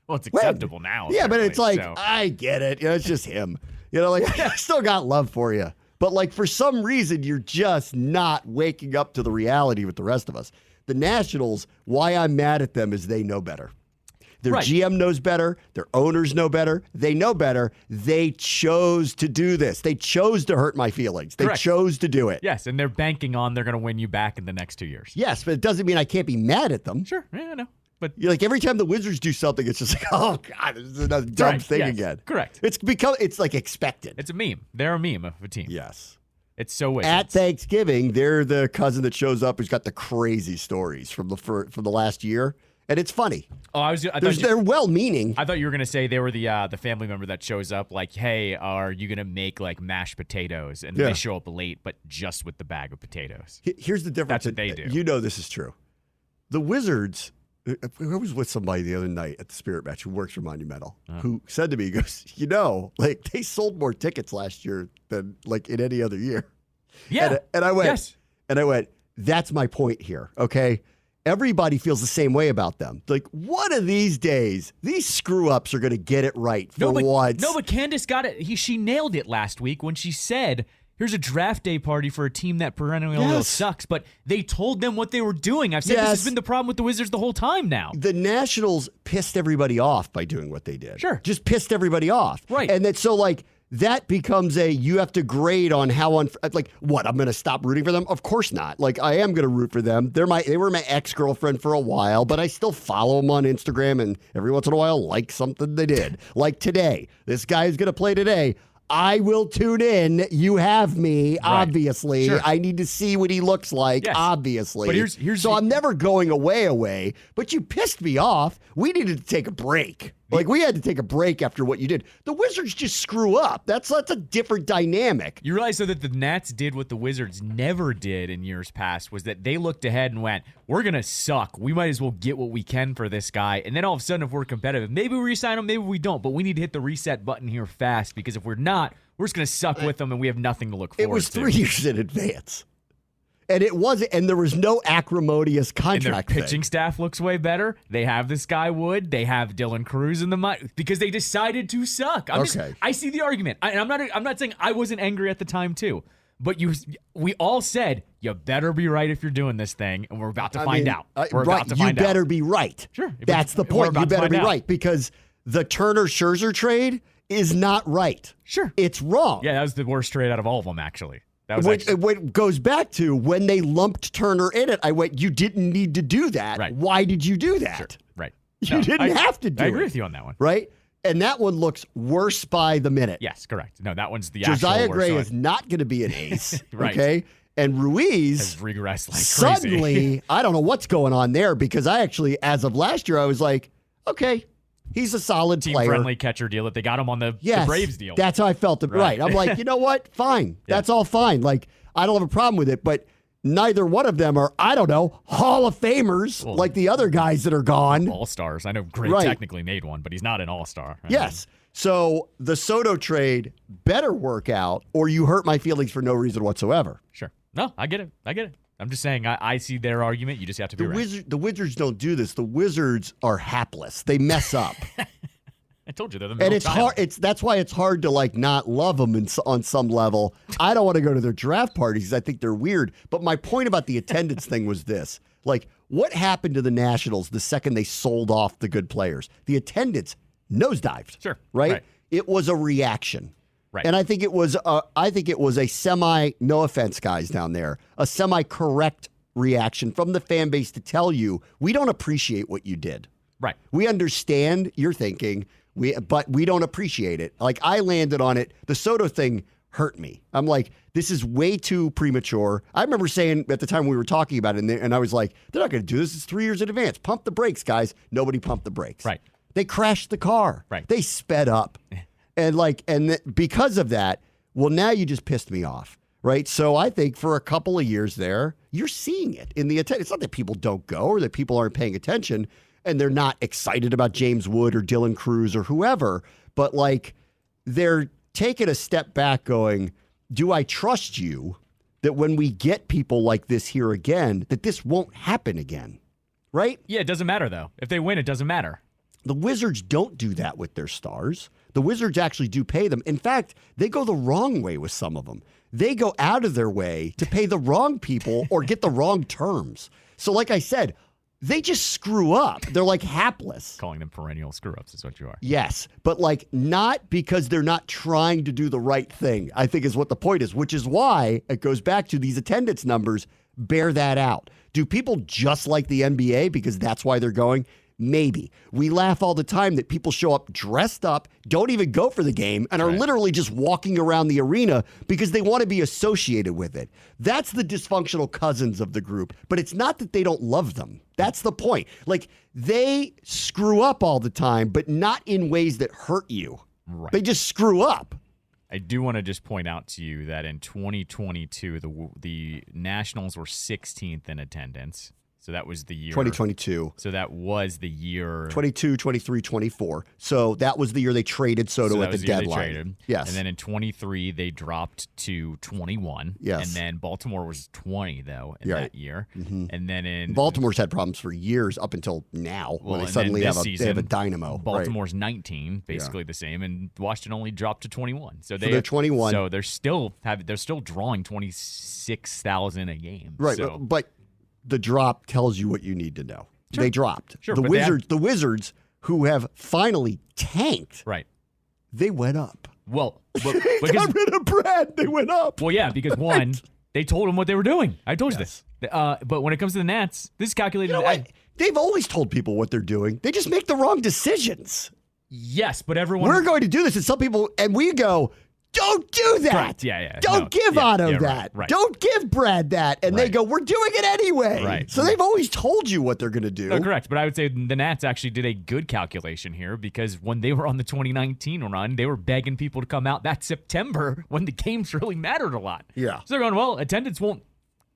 Well, it's acceptable now. Yeah, but it's like, I get it. It's just him. I still got love for you. But for some reason, you're just not waking up to the reality with the rest of us. The Nationals, why I'm mad at them is they know better. Their GM knows better. Their owners know better. They know better. They chose to do this. They chose to hurt my feelings. They chose to do it. Yes, and they're banking on they're going to win you back in the next 2 years. Yes, but it doesn't mean I can't be mad at them. Sure, yeah, I know. But every time the Wizards do something, it's just like, oh God, this is another dumb thing again. Correct. It's like expected. It's a meme. They're a meme of a team. Yes. It's so wicked. At Thanksgiving, they're the cousin that shows up who's got the crazy stories from the last year. And it's funny. Oh, they're well-meaning. I thought you were gonna say they were the family member that shows up like, hey, are you gonna make mashed potatoes? And they show up late, but just with the bag of potatoes. Here's the difference. That's what they do. This is true. The Wizards. I was with somebody the other night at the Spirit Match who works for Monumental, who said to me, he goes, they sold more tickets last year than in any other year. Yeah. And I went, that's my point here. Okay. Everybody feels the same way about them. One of these days, these screw-ups are going to get it right for once. No, but Candace got it. She nailed it last week when she said, here's a draft day party for a team that perennially sucks, but they told them what they were doing. I've said this has been the problem with the Wizards the whole time now. The Nationals pissed everybody off by doing what they did. Sure. Just pissed everybody off. Right. And that becomes you have to grade on how what, I'm going to stop rooting for them? Of course not. I am going to root for them. They were my ex-girlfriend for a while, but I still follow them on Instagram and every once in a while like something they did. Like today, this guy is going to play today. I will tune in. You have me, obviously. Sure. I need to see what he looks like, obviously. But here's so I'm never going away, but you pissed me off. We needed to take a break. We had to take a break after what you did. The Wizards just screw up. That's a different dynamic. You realize, though, that the Nats did what the Wizards never did in years past, was that they looked ahead and went, we're going to suck. We might as well get what we can for this guy. And then all of a sudden, if we're competitive, maybe we re-sign him, maybe we don't. But we need to hit the reset button here fast, because if we're not, we're just going to suck with them and we have nothing to look forward to. It was 3 years in advance. And it wasn't, and there was no acrimonious contract. And their pitching staff looks way better. They have this guy Wood. They have Dylan Cruz in the mud because they decided to suck. I see the argument. I'm not saying I wasn't angry at the time too, but we all said you better be right if you're doing this thing, and we're about to find out. We're about to find out. You better be right. Sure, that's the point. You better be right because the Turner-Scherzer trade is not right. Sure, it's wrong. Yeah, that was the worst trade out of all of them, actually. What goes back to when they lumped Turner in it, I went, you didn't need to do that. Right. Why did you do that? Sure. Right. You didn't have to do it. I agree with you on that one. Right? And that one looks worse by the minute. Yes, correct. No, that one's the Josiah actual Gray worst is not going to be an ace. Right. Okay? And Ruiz has regressed like suddenly, crazy. I don't know what's going on there because I actually, as of last year, I was like, okay, he's a solid player. Team-friendly catcher deal that they got him on the Braves deal. That's how I felt. Right. I'm like, you know what? Fine. Yeah. That's all fine. Like, I don't have a problem with it, but neither one of them are, I don't know, Hall of Famers like the other guys that are gone. All-stars. I know Gray technically made one, but he's not an all-star. Yes. So the Soto trade better work out or you hurt my feelings for no reason whatsoever. Sure. No, I get it. I'm just saying I see their argument. You just have to be right. The Wizards don't do this. The Wizards are hapless. They mess up. I told you they're the middle and child. That's why it's hard to not love them on some level. I don't want to go to their draft parties. I think they're weird. But my point about the attendance thing was this: what happened to the Nationals the second they sold off the good players? The attendance nosedived. Sure, right? It was a reaction. Right. And I think it was a semi, no offense, guys down there, a semi-correct reaction from the fan base to tell you we don't appreciate what you did. Right. We understand your thinking. But we don't appreciate it. I landed on it. The Soto thing hurt me. I'm like, this is way too premature. I remember saying at the time we were talking about it, and I was like, they're not going to do this. It's 3 years in advance. Pump the brakes, guys. Nobody pumped the brakes. Right. They crashed the car. Right. They sped up. Because of that, well, now you just pissed me off. Right. So I think for a couple of years there, you're seeing it in the attendance. It's not that people don't go or that people aren't paying attention. And they're not excited about James Wood or Dylan Cruz or whoever, but they're taking a step back going, do I trust you that when we get people like this here again, that this won't happen again? Right? Yeah, it doesn't matter, though. If they win, it doesn't matter. The Wizards don't do that with their stars. The Wizards actually do pay them. In fact, they go the wrong way with some of them. They go out of their way to pay the wrong people or get the wrong terms. So like I said, they just screw up. They're hapless. Calling them perennial screw-ups is what you are. Yes, but not because they're not trying to do the right thing, I think is what the point is, which is why it goes back to these attendance numbers bear that out. Do people just like the NBA because that's why they're going? Maybe. We laugh all the time that people show up dressed up, don't even go for the game, and are literally just walking around the arena because they want to be associated with it. That's the dysfunctional cousins of the group. But it's not that they don't love them. That's the point. They screw up all the time, but not in ways that hurt you. Right. They just screw up. I do want to just point out to you that in 2022, the Nationals were 16th in attendance. So that was the year. 2022. So that was the year. 22, 23, 24. So that was the year they traded Soto at the deadline. Yes. And then in 23, they dropped to 21. Yes. And then Baltimore was 20, though, in that year. Mm-hmm. And then in. Baltimore's had problems for years up until now when they suddenly have a dynamo. Baltimore's 19, basically the same. And Washington only dropped to 21. So they're 21. So they're still drawing 26,000 a game. Right. So. But the drop tells you what you need to know. Sure. They dropped. Sure, the Wizards, who have finally tanked, right? They went up. Well, they got rid of Brad. They went up. Well, yeah, because one, they told them what they were doing. I told you this. But when it comes to the Nats, this is calculated. You know what? They've always told people what they're doing. They just make the wrong decisions. Yes, but everyone. We're going to do this, and some people, and we go, don't do that. Correct. Yeah. Don't give Otto that. Right. Don't give Brad that. And they go, we're doing it anyway. Right. So they've always told you what they're going to do. No, correct. But I would say the Nats actually did a good calculation here because when they were on the 2019 run, they were begging people to come out that September when the games really mattered a lot. Yeah. So they're going, well, attendance won't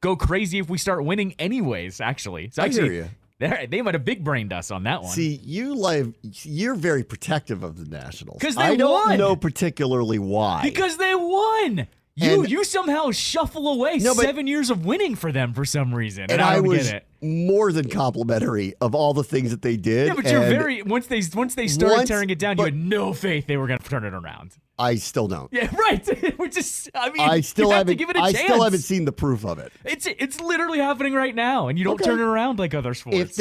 go crazy if we start winning anyways, actually. So actually, I hear you. They might have big-brained us on that one. See, you're very protective of the Nationals. Because they won. I don't know won. particularly why. Because they won. You somehow shuffle away 7 years of winning for them for some reason, and I don't was get it. More than complimentary of all the things that they did. Yeah, but you're once they started tearing it down, you had no faith they were going to turn it around. I still don't. Yeah, right. I still you have haven't. to give it a chance. I still haven't seen the proof of it. It's literally happening right now, and you don't turn it around like other sports.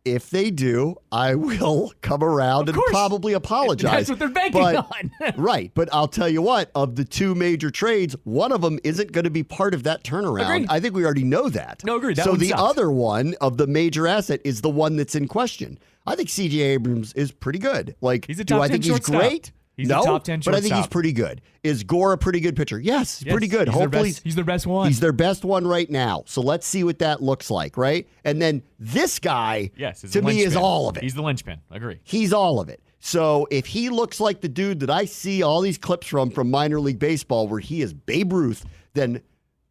If they do, I will come around and probably apologize. That's what they're banking on. Right. But I'll tell you what, of the two major trades, one of them isn't going to be part of that turnaround. Agreed. I think we already know that. No, agreed. So the other one of the major asset is the one that's in question. I think C.J. Abrams is pretty good. He's a top 10 I think he's shortstop. great? He's no, a top 10 shortstop. but I think he's pretty good. Is Gore a pretty good pitcher? Yes, pretty good. Hopefully, he's their best one. He's their best one right now. So let's see what that looks like, right? And then this guy, to me, is all of it. He's the linchpin. Agree. He's all of it. So if he looks like the dude that I see all these clips from minor league baseball where he is Babe Ruth, then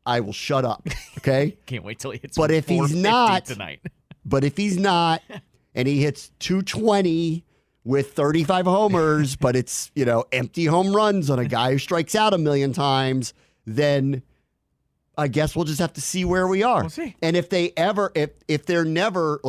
I will shut up, okay? Can't wait till he hits but if he's not tonight. But if he's not, and he hits 220 with 35 homers, but it's, empty home runs on a guy who strikes out a million times, then I guess we'll just have to see where we are. We'll see. And if they're never,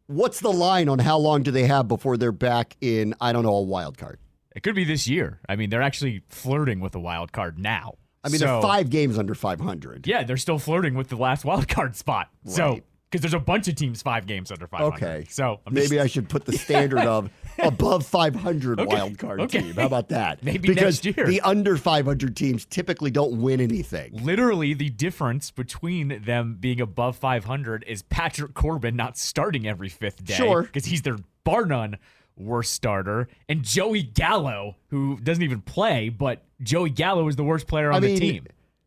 what's the line on how long do they have before they're back in, I don't know, a wild card? It could be this year. I mean, they're actually flirting with a wild card now. I mean, they're 5 games under 500. Yeah, they're still flirting with the last wild card spot. Right. So, because there's a bunch of teams 5 games under 500. Okay. So maybe I should put the standard of above 500 wild card team. How about that? Maybe next year. The under 500 teams typically don't win anything. Literally, the difference between them being above 500 is Patrick Corbin not starting every 5th day. Sure. Because he's their bar none worst starter. And Joey Gallo, who doesn't even play, but Joey Gallo is the worst player on the team.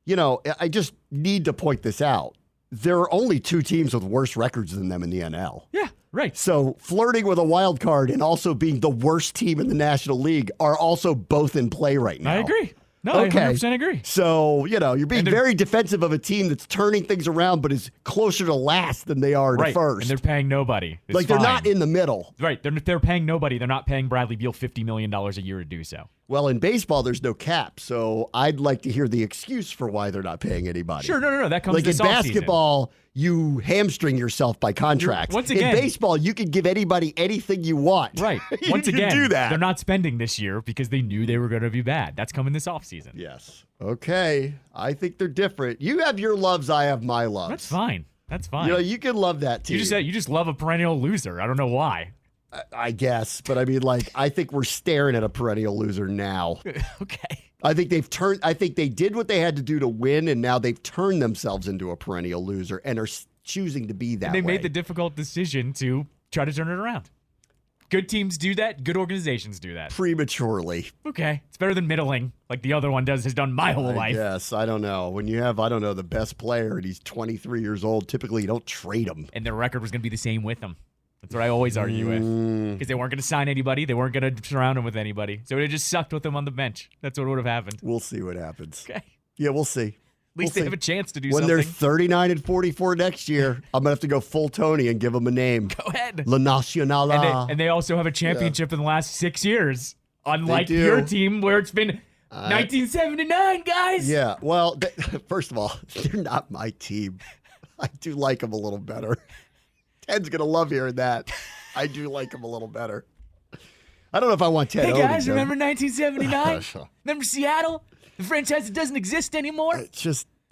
I just need to point this out. There are only 2 teams with worse records than them in the NL. Yeah, right. So flirting with a wild card and also being the worst team in the National League are also both in play right now. I agree. No, I 100% agree. So, you're being very defensive of a team that's turning things around but is closer to last than they are to first. And they're paying nobody. It's they're not in the middle. Right. They're paying nobody. They're not paying Bradley Beal $50 million a year to do so. Well, in baseball, there's no cap, so I'd like to hear the excuse for why they're not paying anybody. Sure, no. That comes this in basketball, you hamstring yourself by contracts. Once again, in baseball, you can give anybody anything you want. Right. Once again, do that. They're not spending this year because they knew they were going to be bad. That's coming this offseason. Yes. Okay. I think they're different. You have your loves, I have my loves. That's fine. You can love that team. You just love a perennial loser. I don't know why. I guess, but I mean, I think we're staring at a perennial loser now. Okay. I think they did what they had to do to win, and now they've turned themselves into a perennial loser and are choosing to be that way. They made the difficult decision to try to turn it around. Good teams do that. Good organizations do that. Prematurely. Okay. It's better than middling, like the other one has done my whole life. Yes, I don't know. When you have, the best player and he's 23 years old, typically you don't trade him. And their record was going to be the same with him. That's what I always argue with. Because they weren't going to sign anybody. They weren't going to surround him with anybody. So it just sucked with him on the bench. That's what would have happened. We'll see what happens. Okay. Yeah, we'll see. At least they have a chance to do when something. When they're 39-44 next year, I'm going to have to go full Tony and give them a name. Go ahead. La Nacional. And they also have a championship in the last 6 years. Unlike your team where it's been 1979, guys. Yeah, well, first of all, they're not my team. I do like them a little better. Ted's going to love hearing that. I do like him a little better. I don't know if I want Ted. Hey, guys, remember 1979? Remember Seattle? The franchise that doesn't exist anymore?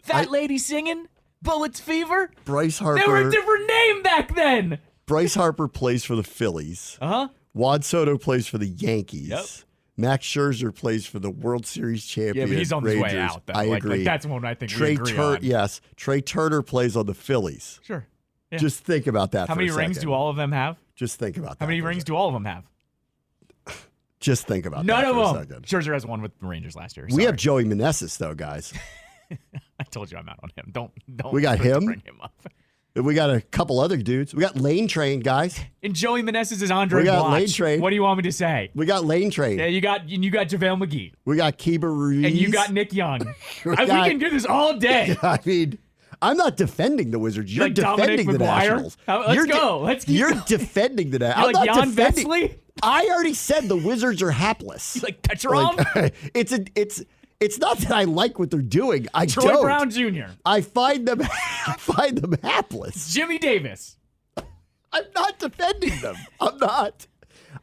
Fat lady singing? Bullets Fever? Bryce Harper. They were a different name back then. Bryce Harper plays for the Phillies. Uh-huh. Juan Soto plays for the Yankees. Yep. Max Scherzer plays for the World Series champion. Yeah, but he's on his way out, though. I agree. That's one I think we agree on. Yes. Trey Turner plays on the Phillies. Sure. Yeah. Just think about that. How many rings do all of them have? Just think about that. How many rings do all of them have? Just think about that. None of them. Scherzer has one with the Rangers last year. We have Joey Meneses, though, guys. I told you I'm out on him. Don't. We got him. Bring him up. We got a couple other dudes. We got Lane Train, guys. And Joey Meneses is Andre. We got Blatch. Lane Train. What do you want me to say? We got Lane Train. Yeah, you got JaVale McGee. We got Kiba Ruiz. And you got Nick Young. We can do this all day. I mean, I'm not defending the Wizards. You're defending the Nationals. Let's go. You're defending the Nationals. You're like Jan Vetzley? I already said the Wizards are hapless. You like Petrom? It's not that I like what they're doing. I Troy don't. Brown Jr. I find them hapless. Jimmy Davis. I'm not defending them. I'm not.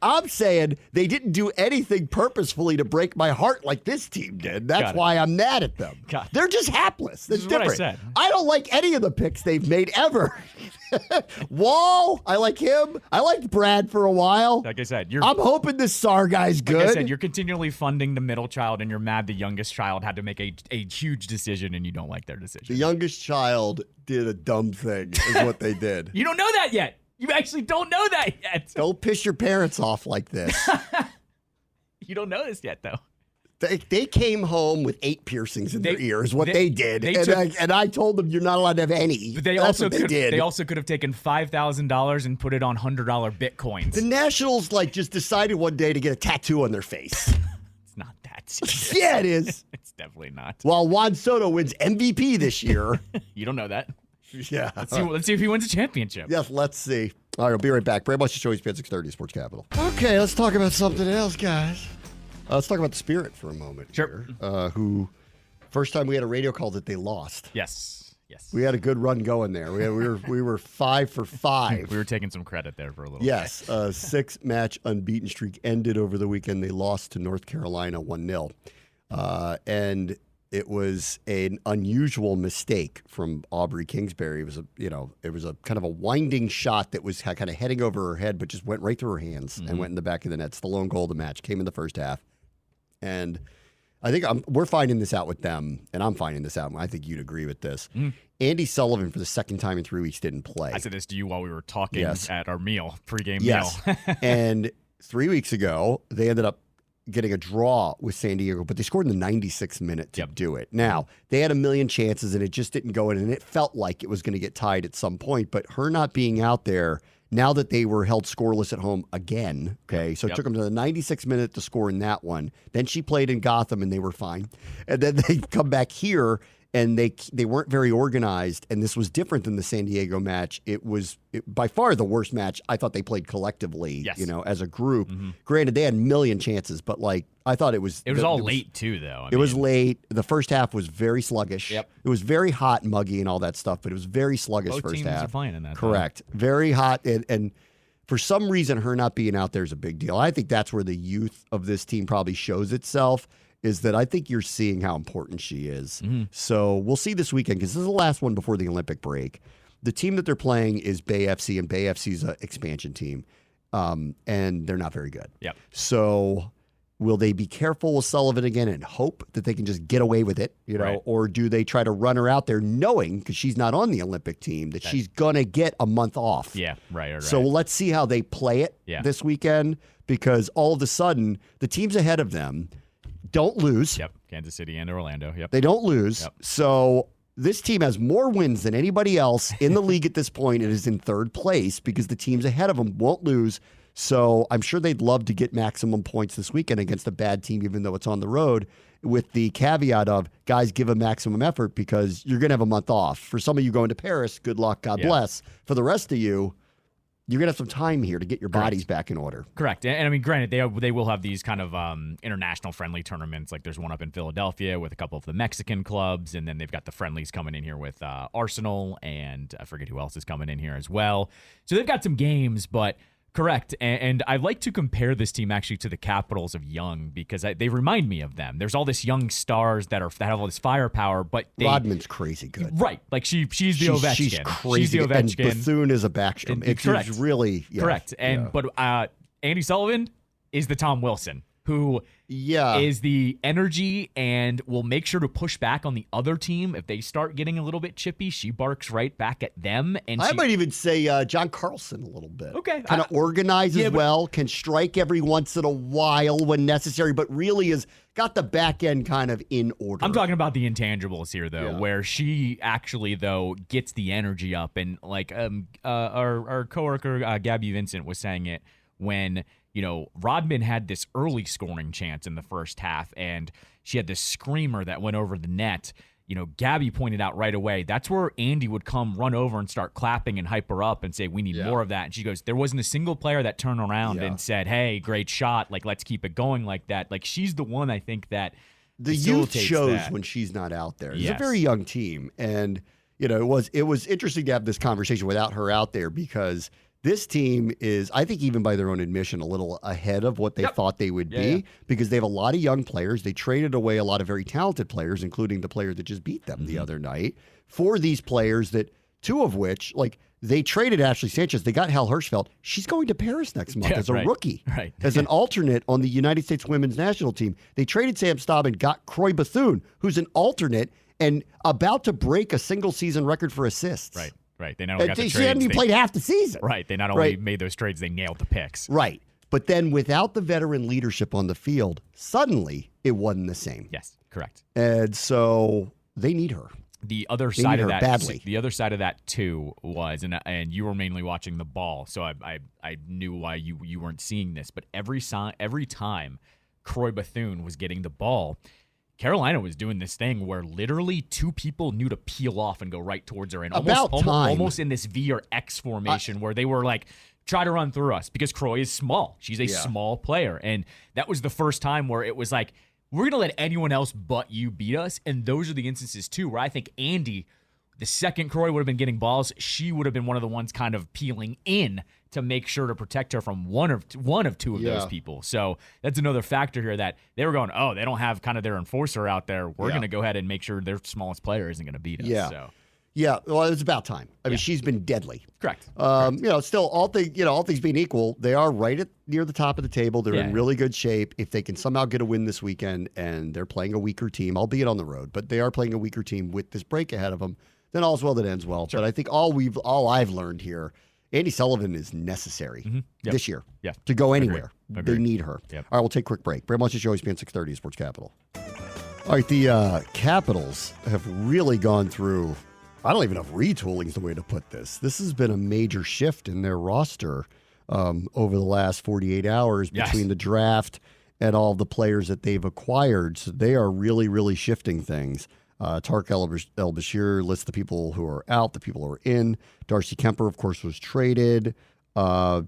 I'm saying they didn't do anything purposefully to break my heart like this team did. That's why I'm mad at them. They're just hapless. That's different. What I said. I don't like any of the picks they've made ever. Wall, I like him. I liked Brad for a while. Like I said, I'm hoping this Sarr guy's good. Like I said, you're continually funding the middle child, and you're mad the youngest child had to make a huge decision, and you don't like their decision. The youngest child did a dumb thing, is what they did. You don't know that yet. You actually don't know that yet. Don't piss your parents off like this. You don't know this yet, though. They came home with 8 piercings in their ears, what they did. And I told them you're not allowed to have any. But they also could have taken $5,000 and put it on $100 Bitcoins. The Nationals just decided one day to get a tattoo on their face. It's not that serious. Yeah, it is. It's definitely not. While Juan Soto wins MVP this year. You don't know that. Yeah. Let's see if he wins a championship. Yes, let's see. All right, I'll be right back. Brad Buster Show, ESPN 630 Sports Capital. Okay, let's talk about something else, guys. Let's talk about the Spirit for a moment. Sure. Here, who, first time we had a radio call that they lost. Yes. We had a good run going there. We were 5 for 5. We were taking some credit there for a little bit. Yes, 6-match unbeaten streak ended over the weekend. They lost to North Carolina 1-0. And it was an unusual mistake from Aubrey Kingsbury. It was a kind of a winding shot that was kind of heading over her head, but just went right through her hands and went in the back of the net. It's the lone goal of the match. Came in the first half, and I think we're finding this out with them, and I'm finding this out. I think you'd agree with this. Andy Sullivan, for the second time in 3 weeks, didn't play. I said this to you while we were talking at our pregame meal. And 3 weeks ago, they ended up getting a draw with San Diego, but they scored in the 96th minute to do it. Now, they had a million chances, and it just didn't go in, and it felt like it was going to get tied at some point. But her not being out there, now that they were held scoreless at home again, okay, so it took them to the 96th minute to score in that one. Then she played in Gotham, and they were fine. And then they come back here, and they weren't very organized, and this was different than the San Diego match. It was by far the worst match. I thought they played collectively, as a group. Granted, they had a million chances, but I thought it was late too, though. It was late. The first half was very sluggish. Yep. It was very hot and muggy and all that stuff, but it was very sluggish Both first teams half. are playing in that. Correct. Very hot, and for some reason, her not being out there is a big deal. I think that's where the youth of this team probably shows itself. Is that I think you're seeing how important she is. So we'll see this weekend, because this is the last one before the Olympic break. The team that they're playing is Bay FC, and Bay FC's an expansion team, and they're not very good. Yep. So will they be careful with Sullivan again and hope that they can just get away with it, right. Or do they try to run her out there knowing, because she's not on the Olympic team, that she's going to get a month off? Yeah, right. So let's see how they play it this weekend, because all of a sudden, the teams ahead of them don't lose. Yep, Kansas City and Orlando. Yep. They don't lose. Yep. So this team has more wins than anybody else in the league at this point. It is in third place because the teams ahead of them won't lose. So I'm sure they'd love to get maximum points this weekend against a bad team, even though it's on the road, with the caveat of, guys, give a maximum effort because you're going to have a month off. For some of you going to Paris, good luck, God bless. For the rest of you, you're going to have some time here to get your bodies back in order. Correct. And I mean, granted, they will have these kind of international friendly tournaments. Like there's one up in Philadelphia with a couple of the Mexican clubs, and then they've got the friendlies coming in here with Arsenal, and I forget who else is coming in here as well. So they've got some games, but correct. And I like to compare this team actually to the Capitals of young, because they remind me of them. There's all this young stars that have all this firepower, but Rodman's crazy good. Right. Like she's the Ovechkin. She's crazy. She's the Ovechkin. And Bethune is a Backstrom. Correct. It's really correct. But Andy Sullivan is the Tom Wilson, who is the energy and will make sure to push back on the other team. If they start getting a little bit chippy, she barks right back at them. And I might even say John Carlson a little bit. Okay. Kind of organizes well, can strike every once in a while when necessary, but really has got the back end kind of in order. I'm talking about the intangibles here, though, where she actually, though, gets the energy up. And like our coworker, Gabby Vincent, was saying it when Rodman had this early scoring chance in the first half, and she had this screamer that went over the net. Gabby pointed out right away, that's where Andy would come run over and start clapping and hype her up and say, we need more of that. And she goes, there wasn't a single player that turned around and said, hey, great shot. Like, let's keep it going like that. Like, she's the one, I think, that the youth shows when she's not out there. It's a very young team, and it was interesting to have this conversation without her out there because this team is, I think, even by their own admission, a little ahead of what they thought they would be because they have a lot of young players. They traded away a lot of very talented players, including the player that just beat them the other night, for these players that two of which, like, they traded Ashley Sanchez. They got Hal Hirschfeld. She's going to Paris next month as a rookie, as an alternate on the United States women's national team. They traded Sam Staub and got Croy Bethune, who's an alternate and about to break a single-season record for assists. Right. They not only got the trades. She hadn't even played half the season. Right. They not only made those trades, they nailed the picks. Right. But then without the veteran leadership on the field, suddenly it wasn't the same. Yes, correct. And so they need her. The other side of that, badly. The other side of that too was, and you were mainly watching the ball, so I knew why you weren't seeing this. But every time Croy Bethune was getting the ball, Carolina was doing this thing where literally two people knew to peel off and go right towards her, and almost in this V or X formation where they were like, try to run through us because Croy is small. She's a small player, and that was the first time where it was like, we're going to let anyone else but you beat us. And those are the instances, too, where I think Andy, the second Croy would have been getting balls, she would have been one of the ones kind of peeling in to make sure to protect her from one of two of those people. So that's another factor here that they were going, they don't have kind of their enforcer out there. We're going to go ahead and make sure their smallest player isn't going to beat us. Yeah. So. Yeah, well, it's about time. I mean, she's been deadly. Correct. Still, all things being equal, they are right near the top of the table. They're in really good shape. If they can somehow get a win this weekend, and they're playing a weaker team, albeit on the road, but they are playing a weaker team with this break ahead of them, then all's well that ends well. Sure. But I think all I've learned here, Andy Sullivan is necessary this year to go anywhere. Agreed. They need her. Yep. All right, we'll take a quick break. Bram and Callow, ESPN 630, Sports Capital. All right, the Capitals have really gone through, I don't even know if retooling is the way to put this. This has been a major shift in their roster over the last 48 hours between the draft and all the players that they've acquired. So they are really, really shifting things. Tarek El-Bashir lists the people who are out, the people who are in. Darcy Kemper, of course, was traded.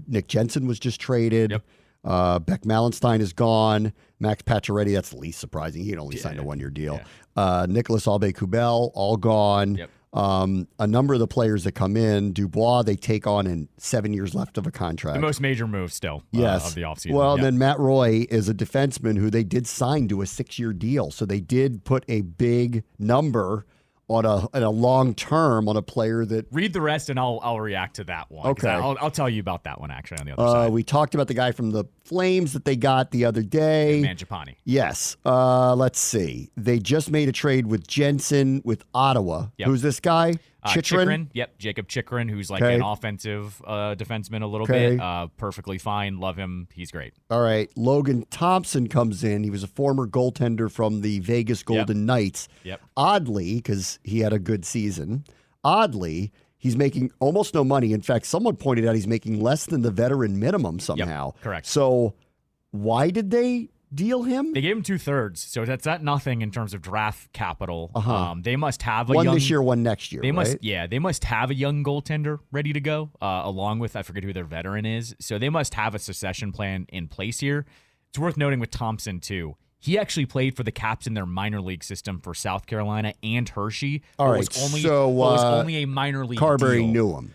Nick Jensen was just traded. Yep. Beck Malenstein is gone. Max Pacioretty, that's the least surprising. He had only signed a one-year deal. Nicholas Aube-Kubel, all gone. Yep. A number of the players that come in, Dubois, they take on in 7 years left of a contract. The most major move still of the offseason. Well, and then Matt Roy is a defenseman who they did sign to a 6-year deal. So they did put a big number on a long term on a player that. Read the rest and I'll react to that one. Okay. I'll tell you about that one actually on the other side. We talked about the guy from the Flames that they got the other day. Mangiapane. Yes. Let's see. They just made a trade with Jensen with Ottawa. Yep. Who's this guy? Chychrun? Yep, Jacob Chychrun, who's like an offensive defenseman a little bit. Perfectly fine. Love him. He's great. All right. Logan Thompson comes in. He was a former goaltender from the Vegas Golden Knights. Yep. Oddly, because he had a good season, he's making almost no money. In fact, someone pointed out he's making less than the veteran minimum somehow. Yep, correct. So why did they deal him? They gave him 2/3, so that's not nothing in terms of draft capital. They must have one this year, one next year. They must have a young goaltender ready to go, along with I forget who their veteran is. So they must have a succession plan in place here. It's worth noting with Thompson too. He actually played for the Caps in their minor league system for South Carolina and Hershey. All right, was only a minor league Carberry deal. knew him.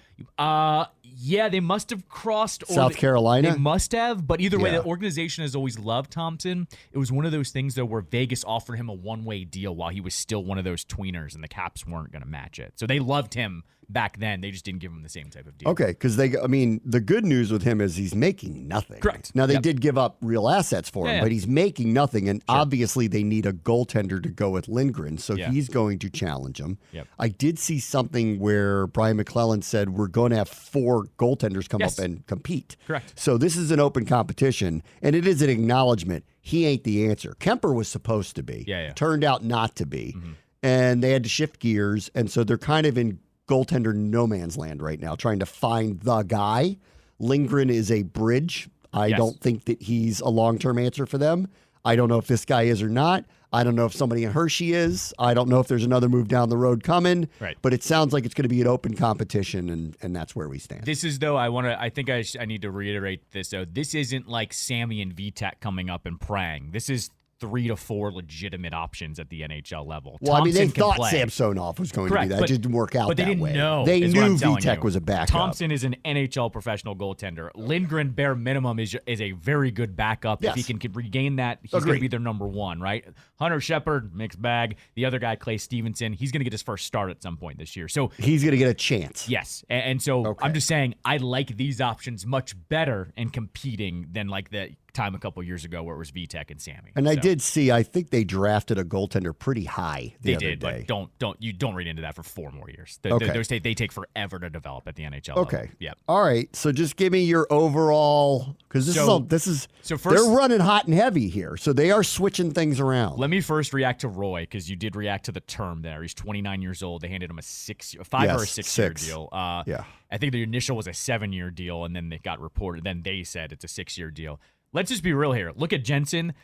Yeah, they must have crossed. South Carolina? They must have, but either way, the organization has always loved Thompson. It was one of those things, though, where Vegas offered him a one-way deal while he was still one of those tweeners, and the Caps weren't going to match it. So they loved him back then. They just didn't give him the same type of deal. Okay, because the good news with him is he's making nothing. Correct. Now, they did give up real assets for him, but he's making nothing, and obviously they need a goaltender to go with Lindgren, so he's going to challenge him. Yep. I did see something where Brian McClellan said we're going to have 4 goaltenders come up and compete. Correct. So this is an open competition, and it is an acknowledgement. He ain't the answer. Kemper was supposed to be. Turned out not to be. Mm-hmm. And they had to shift gears, and so they're kind of in goaltender no man's land right now, trying to find the guy. Lindgren is a bridge. I don't think that he's a long-term answer for them. I don't know if this guy is or not. I don't know if somebody in Hershey is. I don't know if there's another move down the road coming. Right. But it sounds like it's going to be an open competition, and that's where we stand. This is, though, I think I need to reiterate this, though. This isn't like Sammy and VTech coming up and praying. This is 3 to 4 legitimate options at the NHL level. Well, Thompson they thought play. Samsonov was going to be that. It didn't work out but they that didn't way. know. They is knew what I'm telling Vitek you. was a backup. Thompson is an NHL professional goaltender. Lindgren, bare minimum, is a very good backup. Yes. If he can regain that, he's going to be their number one, right? Hunter Shepard, mixed bag. The other guy, Clay Stevenson, he's going to get his first start at some point this year. So he's going to get a chance. Yes. And so I'm just saying I like these options much better in competing than like the time a couple years ago where it was Vitek and Sammy. And I did see, I think they drafted a goaltender pretty high the other day. But don't read into that for 4 more years. They take forever to develop at the NHL Okay. level. Yep. All right. So just give me your overall, because they're running hot and heavy here. So they are switching things around. Let me first react to Roy, because you did react to the term there. He's 29 years old. They handed him a 5 or a 6-year deal. I think the initial was a 7-year deal, and then they got reported. Then they said it's a 6-year deal. Let's just be real here. Look at Jensen.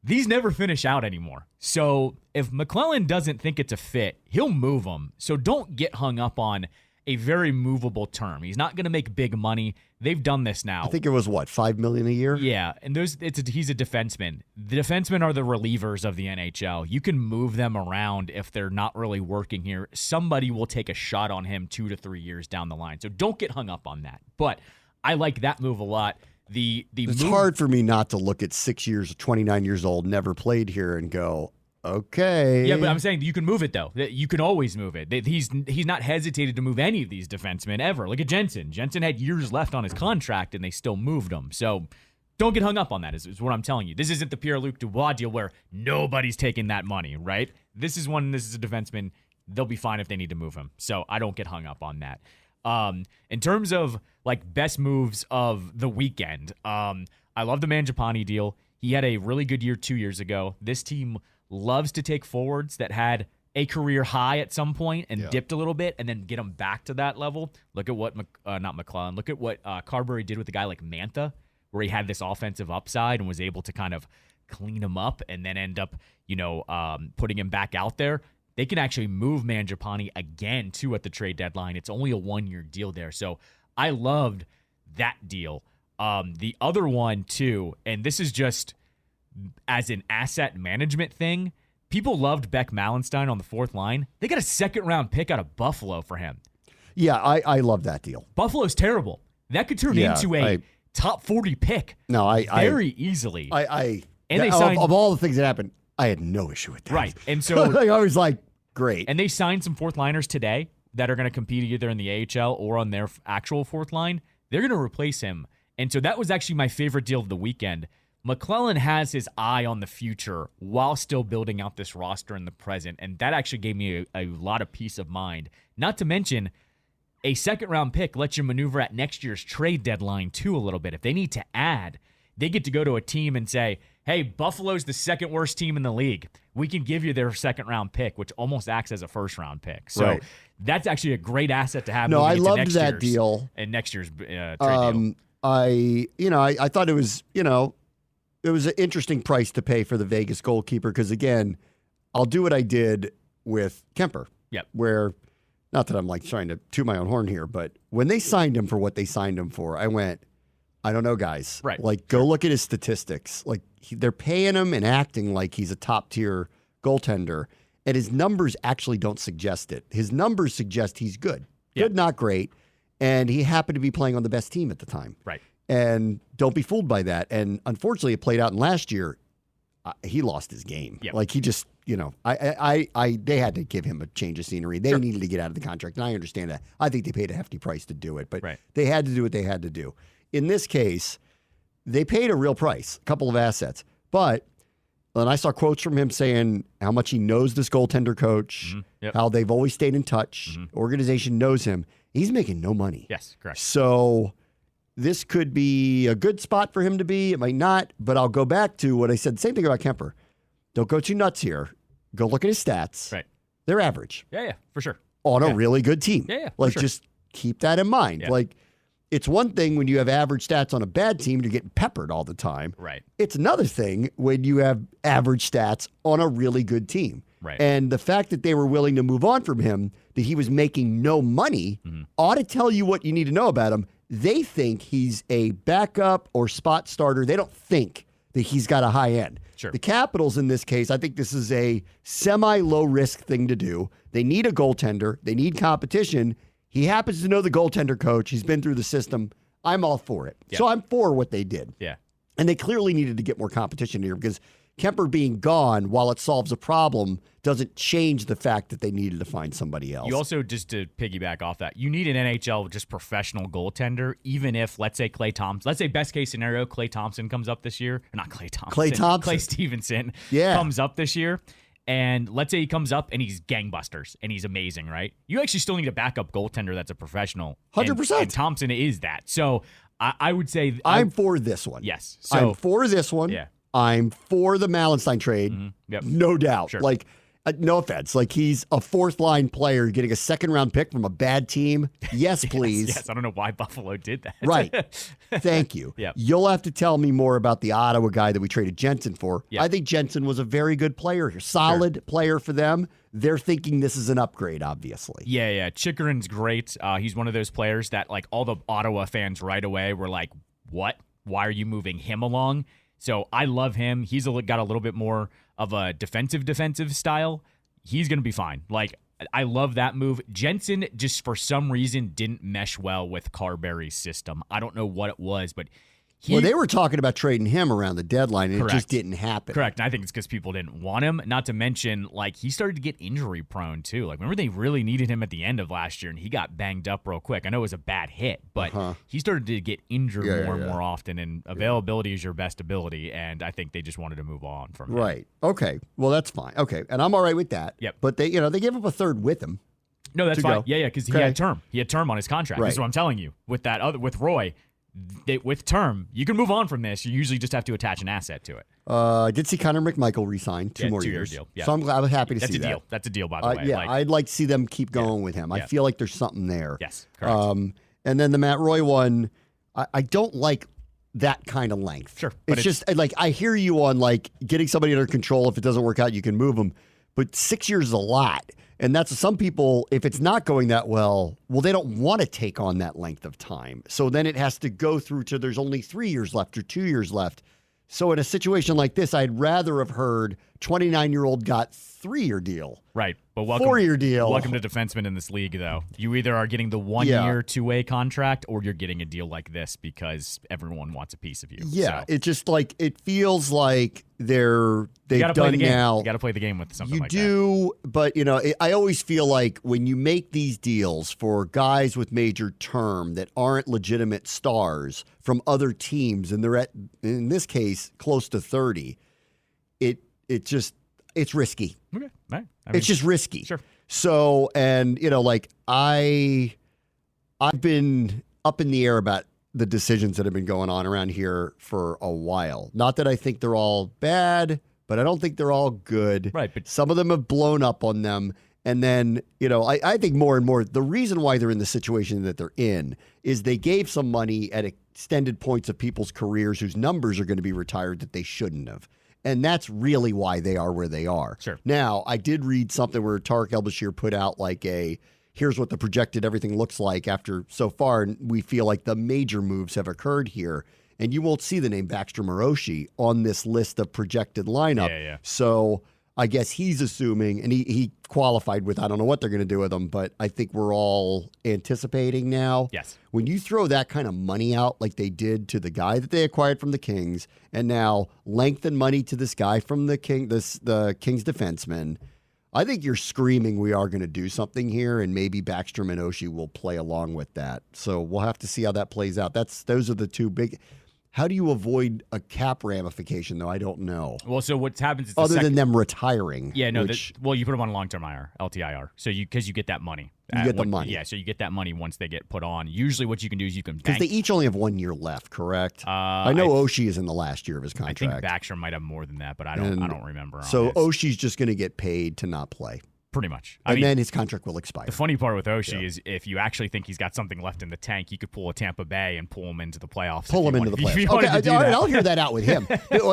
These never finish out anymore. So if McClellan doesn't think it's a fit, he'll move them. So don't get hung up on a very movable term. He's not going to make big money. They've done this now. I think it was, $5 million a year? Yeah, and he's a defenseman. The defensemen are the relievers of the NHL. You can move them around if they're not really working here. Somebody will take a shot on him 2 to 3 years down the line. So don't get hung up on that. But I like that move a lot. It's hard for me not to look at 6 years, 29 years old, never played here, and go, okay. Yeah, but I'm saying you can move it, though. You can always move it. He's not hesitated to move any of these defensemen ever. Look at Jensen. Jensen had years left on his contract, and they still moved him. So don't get hung up on that, is what I'm telling you. This isn't the Pierre-Luc Dubois deal where nobody's taking that money, right? This is a defenseman. They'll be fine if they need to move him. So I don't get hung up on that. In terms of like best moves of the weekend, I love the Mangiapane deal. He had a really good year 2 years ago. This team loves to take forwards that had a career high at some point and dipped a little bit and then get them back to that level. Look at what, not McClellan, look at what Carberry did with a guy like Mantha, where he had this offensive upside and was able to kind of clean him up and then end up, putting him back out there. They can actually move Mangiapane again, too, at the trade deadline. It's only a 1-year deal there. So I loved that deal. The other one, too, and this is just as an asset management thing, people loved Beck Malenstein on the 4th line. They got a 2nd-round pick out of Buffalo for him. Yeah, I love that deal. Buffalo's terrible. That could turn into a top 40 pick very easily. They signed, of all the things that happened, I had no issue with that. Right. And so I was like, great. And they signed some 4th liners today that are going to compete either in the AHL or on their actual 4th line. They're going to replace him. And so that was actually my favorite deal of the weekend. McClellan has his eye on the future while still building out this roster in the present. And that actually gave me a lot of peace of mind. Not to mention, a 2nd-round pick lets you maneuver at next year's trade deadline, too, a little bit. If they need to add, they get to go to a team and say, hey, Buffalo's the 2nd worst team in the league. We can give you their 2nd-round pick, which almost acts as a 1st-round pick. So that's actually a great asset to have. No, I loved that deal. And next year's trade deal. I thought it was, it was an interesting price to pay for the Vegas goalkeeper because, again, I'll do what I did with Kemper. Yep. Where, not that I'm like trying to toot my own horn here, but when they signed him for what they signed him for, I went, I don't know, guys. Right. Like, go look at his statistics. Like, they're paying him and acting like he's a top-tier goaltender, and his numbers actually don't suggest it. His numbers suggest he's good. Good, not great. And he happened to be playing on the best team at the time. Right. And don't be fooled by that. And unfortunately, it played out in last year. He lost his game. Yep. Like, he just, they had to give him a change of scenery. They needed to get out of the contract, and I understand that. I think they paid a hefty price to do it, but they had to do what they had to do. In this case, they paid a real price, a couple of assets. But and I saw quotes from him saying how much he knows this goaltender coach, how they've always stayed in touch. Organization knows him. He's making no money. Yes, correct. So this could be a good spot for him to be. It might not, but I'll go back to what I said. Same thing about Kemper. Don't go too nuts here. Go look at his stats. Right. They're average. Yeah, for sure. On a really good team. Yeah, like, just keep that in mind. Yeah. Like, it's one thing when you have average stats on a bad team and you're getting peppered all the time. Right. It's another thing when you have average stats on a really good team. Right. And the fact that they were willing to move on from him, that he was making no money, ought to tell you what you need to know about him. They think he's a backup or spot starter. They don't think that he's got a high end. The Capitals, in this case, I think this is a semi-low risk thing to do. They need a goaltender. They need competition. He happens to know the goaltender coach. He's been through the system. I'm all for it. So I'm for what they did. Yeah. And they clearly needed to get more competition here because Kemper being gone, while it solves a problem, doesn't change the fact that they needed to find somebody else. You also, just to piggyback off that, you need an NHL just professional goaltender, even if, let's say, let's say best case scenario, Klay Thompson comes up this year. Or not Klay Thompson. Klay Stevenson comes up this year. And let's say he comes up and he's gangbusters and he's amazing, right? You actually still need a backup goaltender that's a professional. 100%. And Thompson is that. So I would say I'm for this one. Yes. So, I'm for this one. Yeah. I'm for the Weinstein trade. Yep. No doubt. Sure. Like, no offense. Like, he's a fourth-line player getting a second-round pick from a bad team. Yes, please. Yes, I don't know why Buffalo did that. Right. Thank you. Yep. You'll have to tell me more about the Ottawa guy that we traded Jensen for. Yep. I think Jensen was a very good player here. Solid player for them. They're thinking this is an upgrade, obviously. Yeah. Chikrin's great. He's one of those players that, like, all the Ottawa fans right away were like, what? Why are you moving him along? So I love him. He's got a little bit more of a defensive style. He's going to be fine. Like, I love that move. Jensen just for some reason didn't mesh well with Carberry's system. I don't know what it was, but they were talking about trading him around the deadline, and it just didn't happen. Correct. And I think it's because people didn't want him. Not to mention, like, he started to get injury prone too. Like, remember they really needed him at the end of last year, and he got banged up real quick. I know it was a bad hit, but he started to get injured more and more often, and availability is your best ability, and I think they just wanted to move on from him. Right. Okay. Well, that's fine. Okay. And I'm all right with that. Yep. But they gave up a third with him. No, that's fine. Go. Yeah, because he had term. He had term on his contract. Right. This is what I'm telling you. With with Roy, with term, you can move on from this. You usually just have to attach an asset to it. I did see Connor McMichael resign 2 more years. Deal. Yeah. So I'm happy to see that. That's a deal. That's a deal, by the way. Yeah, I'd like to see them keep going with him. I feel like there's something there. Yes, correct. And then the Matt Roy one, I don't like that kind of length. Sure. It's just like I hear you on like getting somebody under control. If it doesn't work out, you can move them. But 6 years is a lot. And that's some people, if it's not going that well, they don't want to take on that length of time. So then it has to go through to there's only 3 years left or 2 years left. So in a situation like this, I'd rather have heard 29-year-old got 3-year deal. Right. But welcome, 4-year deal. Welcome to defensemen in this league, though. You either are getting the 1 year, 2-way contract, or you're getting a deal like this because everyone wants a piece of you. Yeah. So. It's just like, it feels like they've done now. You got to play the game with something like that. You do, but I always feel like when you make these deals for guys with major term that aren't legitimate stars from other teams, and they're at, in this case, close to 30, it's risky. Okay. All right. It's just risky. Sure. So, and I've been up in the air about the decisions that have been going on around here for a while. Not that I think they're all bad, but I don't think they're all good. Right. But some of them have blown up on them. And then, I think more and more, the reason why they're in the situation that they're in is they gave some money at extended points of people's careers whose numbers are going to be retired that they shouldn't have. And that's really why they are where they are. Sure. Now, I did read something where Tarek El-Bashir put out like here's what the projected everything looks like after so far. And we feel like the major moves have occurred here. And you won't see the name Backstrom or Oshie on this list of projected lineup. Yeah. So I guess he's assuming, and he qualified with, I don't know what they're going to do with him, but I think we're all anticipating now. Yes. When you throw that kind of money out like they did to the guy that they acquired from the Kings, and now lengthen money to this guy from the Kings defenseman, I think you're screaming we are going to do something here, and maybe Backstrom and Oshie will play along with that. So we'll have to see how that plays out. Those are the two big. How do you avoid a cap ramification, though? I don't know. Well, so what happens is other than them retiring. Yeah, no. You put them on long-term IR, LTIR. So because you get that money. You get the money. Yeah, so you get that money once they get put on. Usually, what you can do is you can because they each only have 1 year left, correct? I know Oshie is in the last year of his contract. I think Backstrom might have more than that, but I don't remember. So Oshie's just going to get paid to not play. Pretty much. And then his contract will expire. The funny part with Oshie is if you actually think he's got something left in the tank, you could pull a Tampa Bay and pull him into the playoffs. Pull him into the playoffs. Okay, all right, I'll hear that out with him.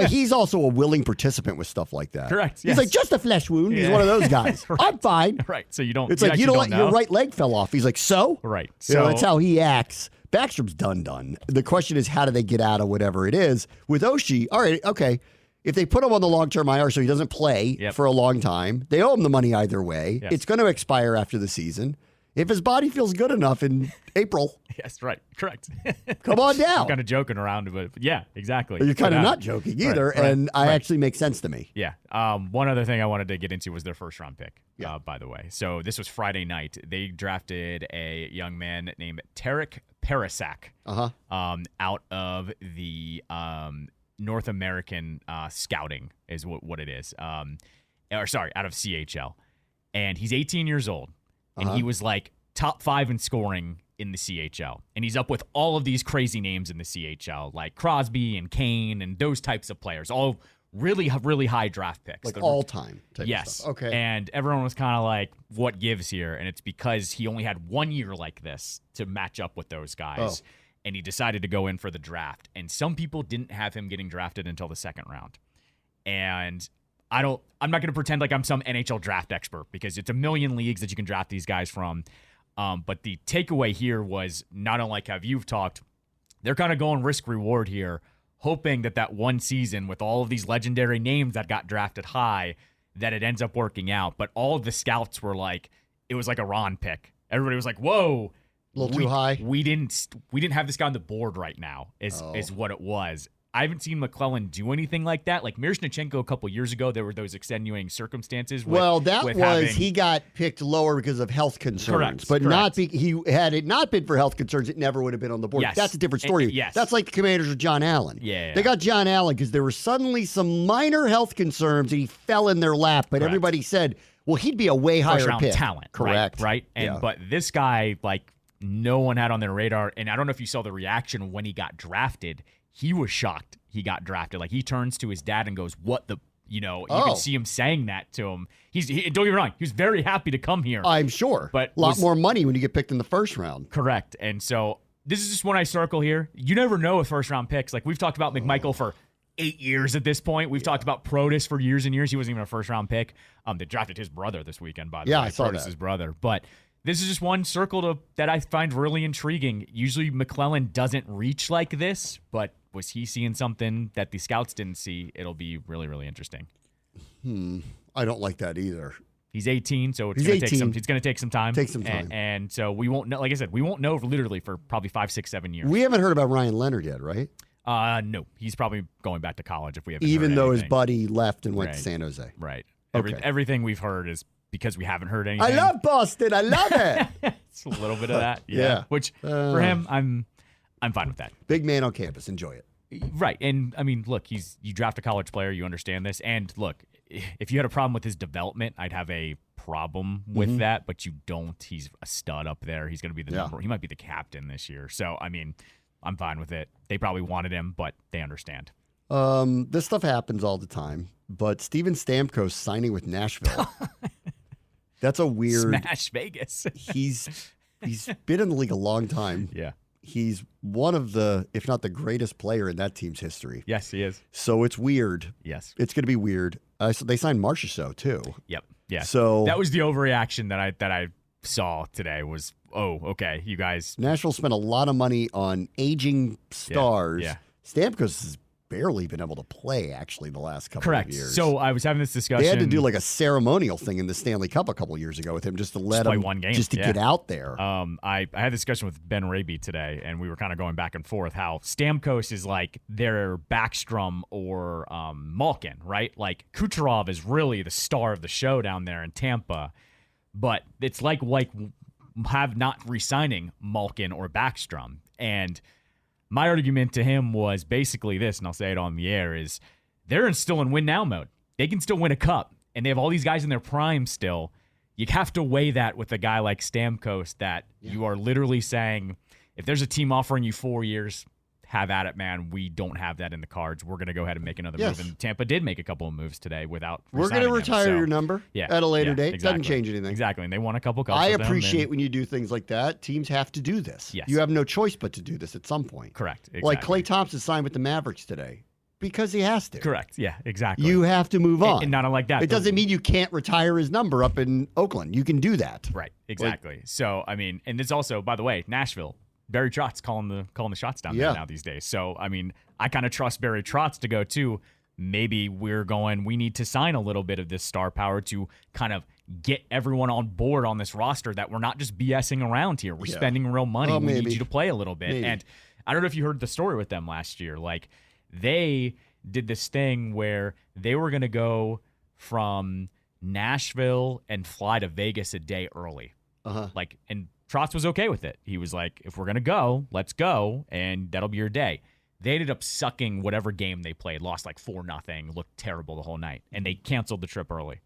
He's also a willing participant with stuff like that. Correct. He's like, just a flesh wound. Yeah. He's one of those guys. Right. I'm fine. Right. So you don't. It's like, your right leg fell off. He's like, so? Right. So that's how he acts. Backstrom's done. The question is, how do they get out of whatever it is? With Oshie, all right, okay. if they put him on the long-term IR so he doesn't play for a long time, they owe him the money either way. Yes. It's going to expire after the season. If his body feels good enough in April. Yes, right. Correct. Come on down. I'm kind of joking around, but yeah, exactly. You're kind of not joking either, and I actually makes sense to me. Yeah. One other thing I wanted to get into was their first-round pick, by the way. So this was Friday night. They drafted a young man named Tarek Parasak out of the North American Scouting is what it is. Out of CHL. And he's 18 years old. And he was like top 5 in scoring in the CHL. And he's up with all of these crazy names in the CHL, like Crosby and Kane and those types of players, all really, really high draft picks. Like all-time type of stuff. Okay. And everyone was kind of like, what gives here? And it's because he only had 1 year like this to match up with those guys. And he decided to go in for the draft. And some people didn't have him getting drafted until the second round. And I'm not going to pretend like I'm some NHL draft expert because it's a million leagues that you can draft these guys from. But the takeaway here was not unlike how you've talked. They're kind of going risk reward here, hoping that one season with all of these legendary names that got drafted high, that it ends up working out. But all of the scouts were like, it was like a Ron pick. Everybody was like, whoa. A little too high. We didn't have this guy on the board right now is what it was. I haven't seen McClellan do anything like that. Like Miroshnichenko a couple years ago, there were those extenuating circumstances. He got picked lower because of health concerns. But had it not been for health concerns, it never would have been on the board. Yes. That's a different story. Yes. That's like the Commanders with John Allen. Yeah. They got John Allen because there were suddenly some minor health concerns and he fell in their lap. But everybody said, well, he'd be a way higher pick. Talent. Correct. Right? But this guy, like, no one had on their radar. And I don't know if you saw the reaction when he got drafted. He was shocked he got drafted. Like, he turns to his dad and goes, what the, you can see him saying that to him. Don't get me wrong. He was very happy to come here. I'm sure. But a lot more money when you get picked in the first round. Correct. And so this is just one I circle here. You never know with first round picks. Like, we've talked about McMichael for 8 years at this point. We've talked about Protas for years and years. He wasn't even a first round pick. They drafted his brother this weekend, by the way. Yeah, I saw Protas' brother. But this is just one circle that I find really intriguing. Usually McClellan doesn't reach like this, but was he seeing something that the scouts didn't see? It'll be really, really interesting. I don't like that either. He's 18, so it's going to take some time. Take some time. And so we won't know, like I said, we won't know literally for probably 5, 6, 7 years. We haven't heard about Ryan Leonard yet, right? No. He's probably going back to college if we haven't Even heard though anything. his buddy left and went to San Jose. Right. Okay. Everything we've heard is because we haven't heard anything. I love Boston. I love it. It's a little bit of that. Yeah. Which for him, I'm fine with that. Big man on campus. Enjoy it. Right. And I mean, look, you draft a college player, you understand this. And look, if you had a problem with his development, I'd have a problem with that, but you don't. He's a stud up there. He's going to be the number. He might be the captain this year. So, I mean, I'm fine with it. They probably wanted him, but they understand. This stuff happens all the time, but Steven Stamkos signing with Nashville. That's a weird smash Vegas. He's been in the league a long time. Yeah. He's one of the, if not the greatest player in that team's history. Yes, he is. So it's weird. Yes. It's going to be weird. So they signed Marchessault too. Yep. Yeah. So that was the overreaction that I saw today was, okay, you guys. Nashville spent a lot of money on aging stars. Yeah. Stamkos has barely been able to play, actually, the last couple of years. So I was having this discussion. They had to do like a ceremonial thing in the Stanley Cup a couple of years ago with him just to let him play one game. Just to get out there. I had a discussion with Ben Raby today, and we were kind of going back and forth how Stamkos is like their Backstrom or Malkin, right? Like Kucherov is really the star of the show down there in Tampa, but it's like have not re-signing Malkin or Backstrom. And my argument to him was basically this, and I'll say it on the air, is they're still in win-now mode. They can still win a cup, and they have all these guys in their prime still. You have to weigh that with a guy like Stamkos that you are literally saying, if there's a team offering you 4 years, have at it, man. We don't have that in the cards. We're going to go ahead and make another move. And Tampa did make a couple of moves today without We're going to retire your number at a later date. Exactly. Doesn't change anything. Exactly, and they won a couple cups. I appreciate when you do things like that. Teams have to do this. Yes. You have no choice but to do this at some point. Correct. Exactly. Like Klay Thompson signed with the Mavericks today because he has to. Correct. Yeah, exactly. You have to move on. And not unlike that. It doesn't mean you can't retire his number up in Oakland. You can do that. Right, exactly. So, I mean, and it's also, by the way, Nashville, Barry Trotz calling the shots down there now these days. So, I mean, I kind of trust Barry Trotz to go too. maybe we need to sign a little bit of this star power to kind of get everyone on board on this roster, that we're not just BSing around here. We're spending real money. Well, we need you to play a little bit. Maybe. And I don't know if you heard the story with them last year. Like, they did this thing where they were going to go from Nashville and fly to Vegas a day early. Like, and Trotz was okay with it. He was like, if we're going to go, let's go, and that'll be your day. They ended up sucking whatever game they played, lost like 4-0, looked terrible the whole night, and they canceled the trip early.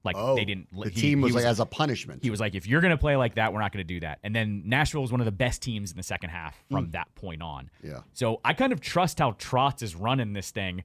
Like, they didn't. The team was like, as a punishment. He was like, if you're going to play like that, we're not going to do that. And then Nashville was one of the best teams in the second half from that point on. Yeah. So I kind of trust how Trotz is running this thing.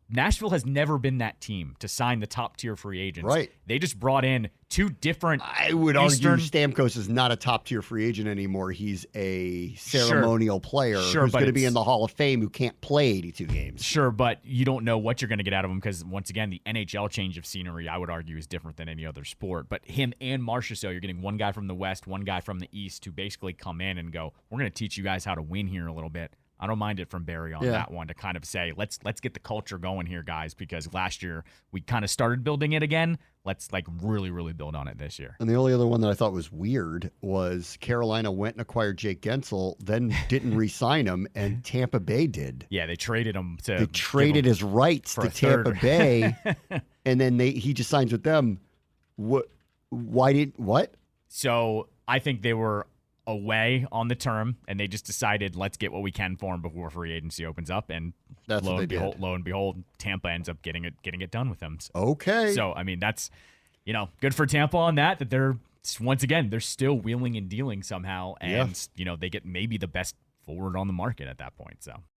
Nashville has never been that team to sign the top-tier free agents. Right. They just brought in two different I would argue Stamkos is not a top-tier free agent anymore. He's a ceremonial player who's going to be in the Hall of Fame who can't play 82 games. Sure, but you don't know what you're going to get out of him because, once again, the NHL change of scenery, I would argue, is different than any other sport. But him and Marchessault, you're getting one guy from the West, one guy from the East to basically come in and go, we're going to teach you guys how to win here a little bit. I don't mind it from Barry on that one to kind of say, let's get the culture going here, guys, because last year we kind of started building it again. Let's like really, really build on it this year. And the only other one that I thought was weird was Carolina went and acquired Jake Gensel, then didn't re-sign him, and Tampa Bay did. Yeah, they traded him to. They traded his rights to Tampa Bay, and then he just signs with them. What? So I think they were away on the term, and they just decided, let's get what we can for him before free agency opens up, and lo and behold, Tampa ends up getting it done with him. Okay. So I mean, that's good for Tampa on that they're once again they're still wheeling and dealing somehow, and they get maybe the best forward on the market at that point. So.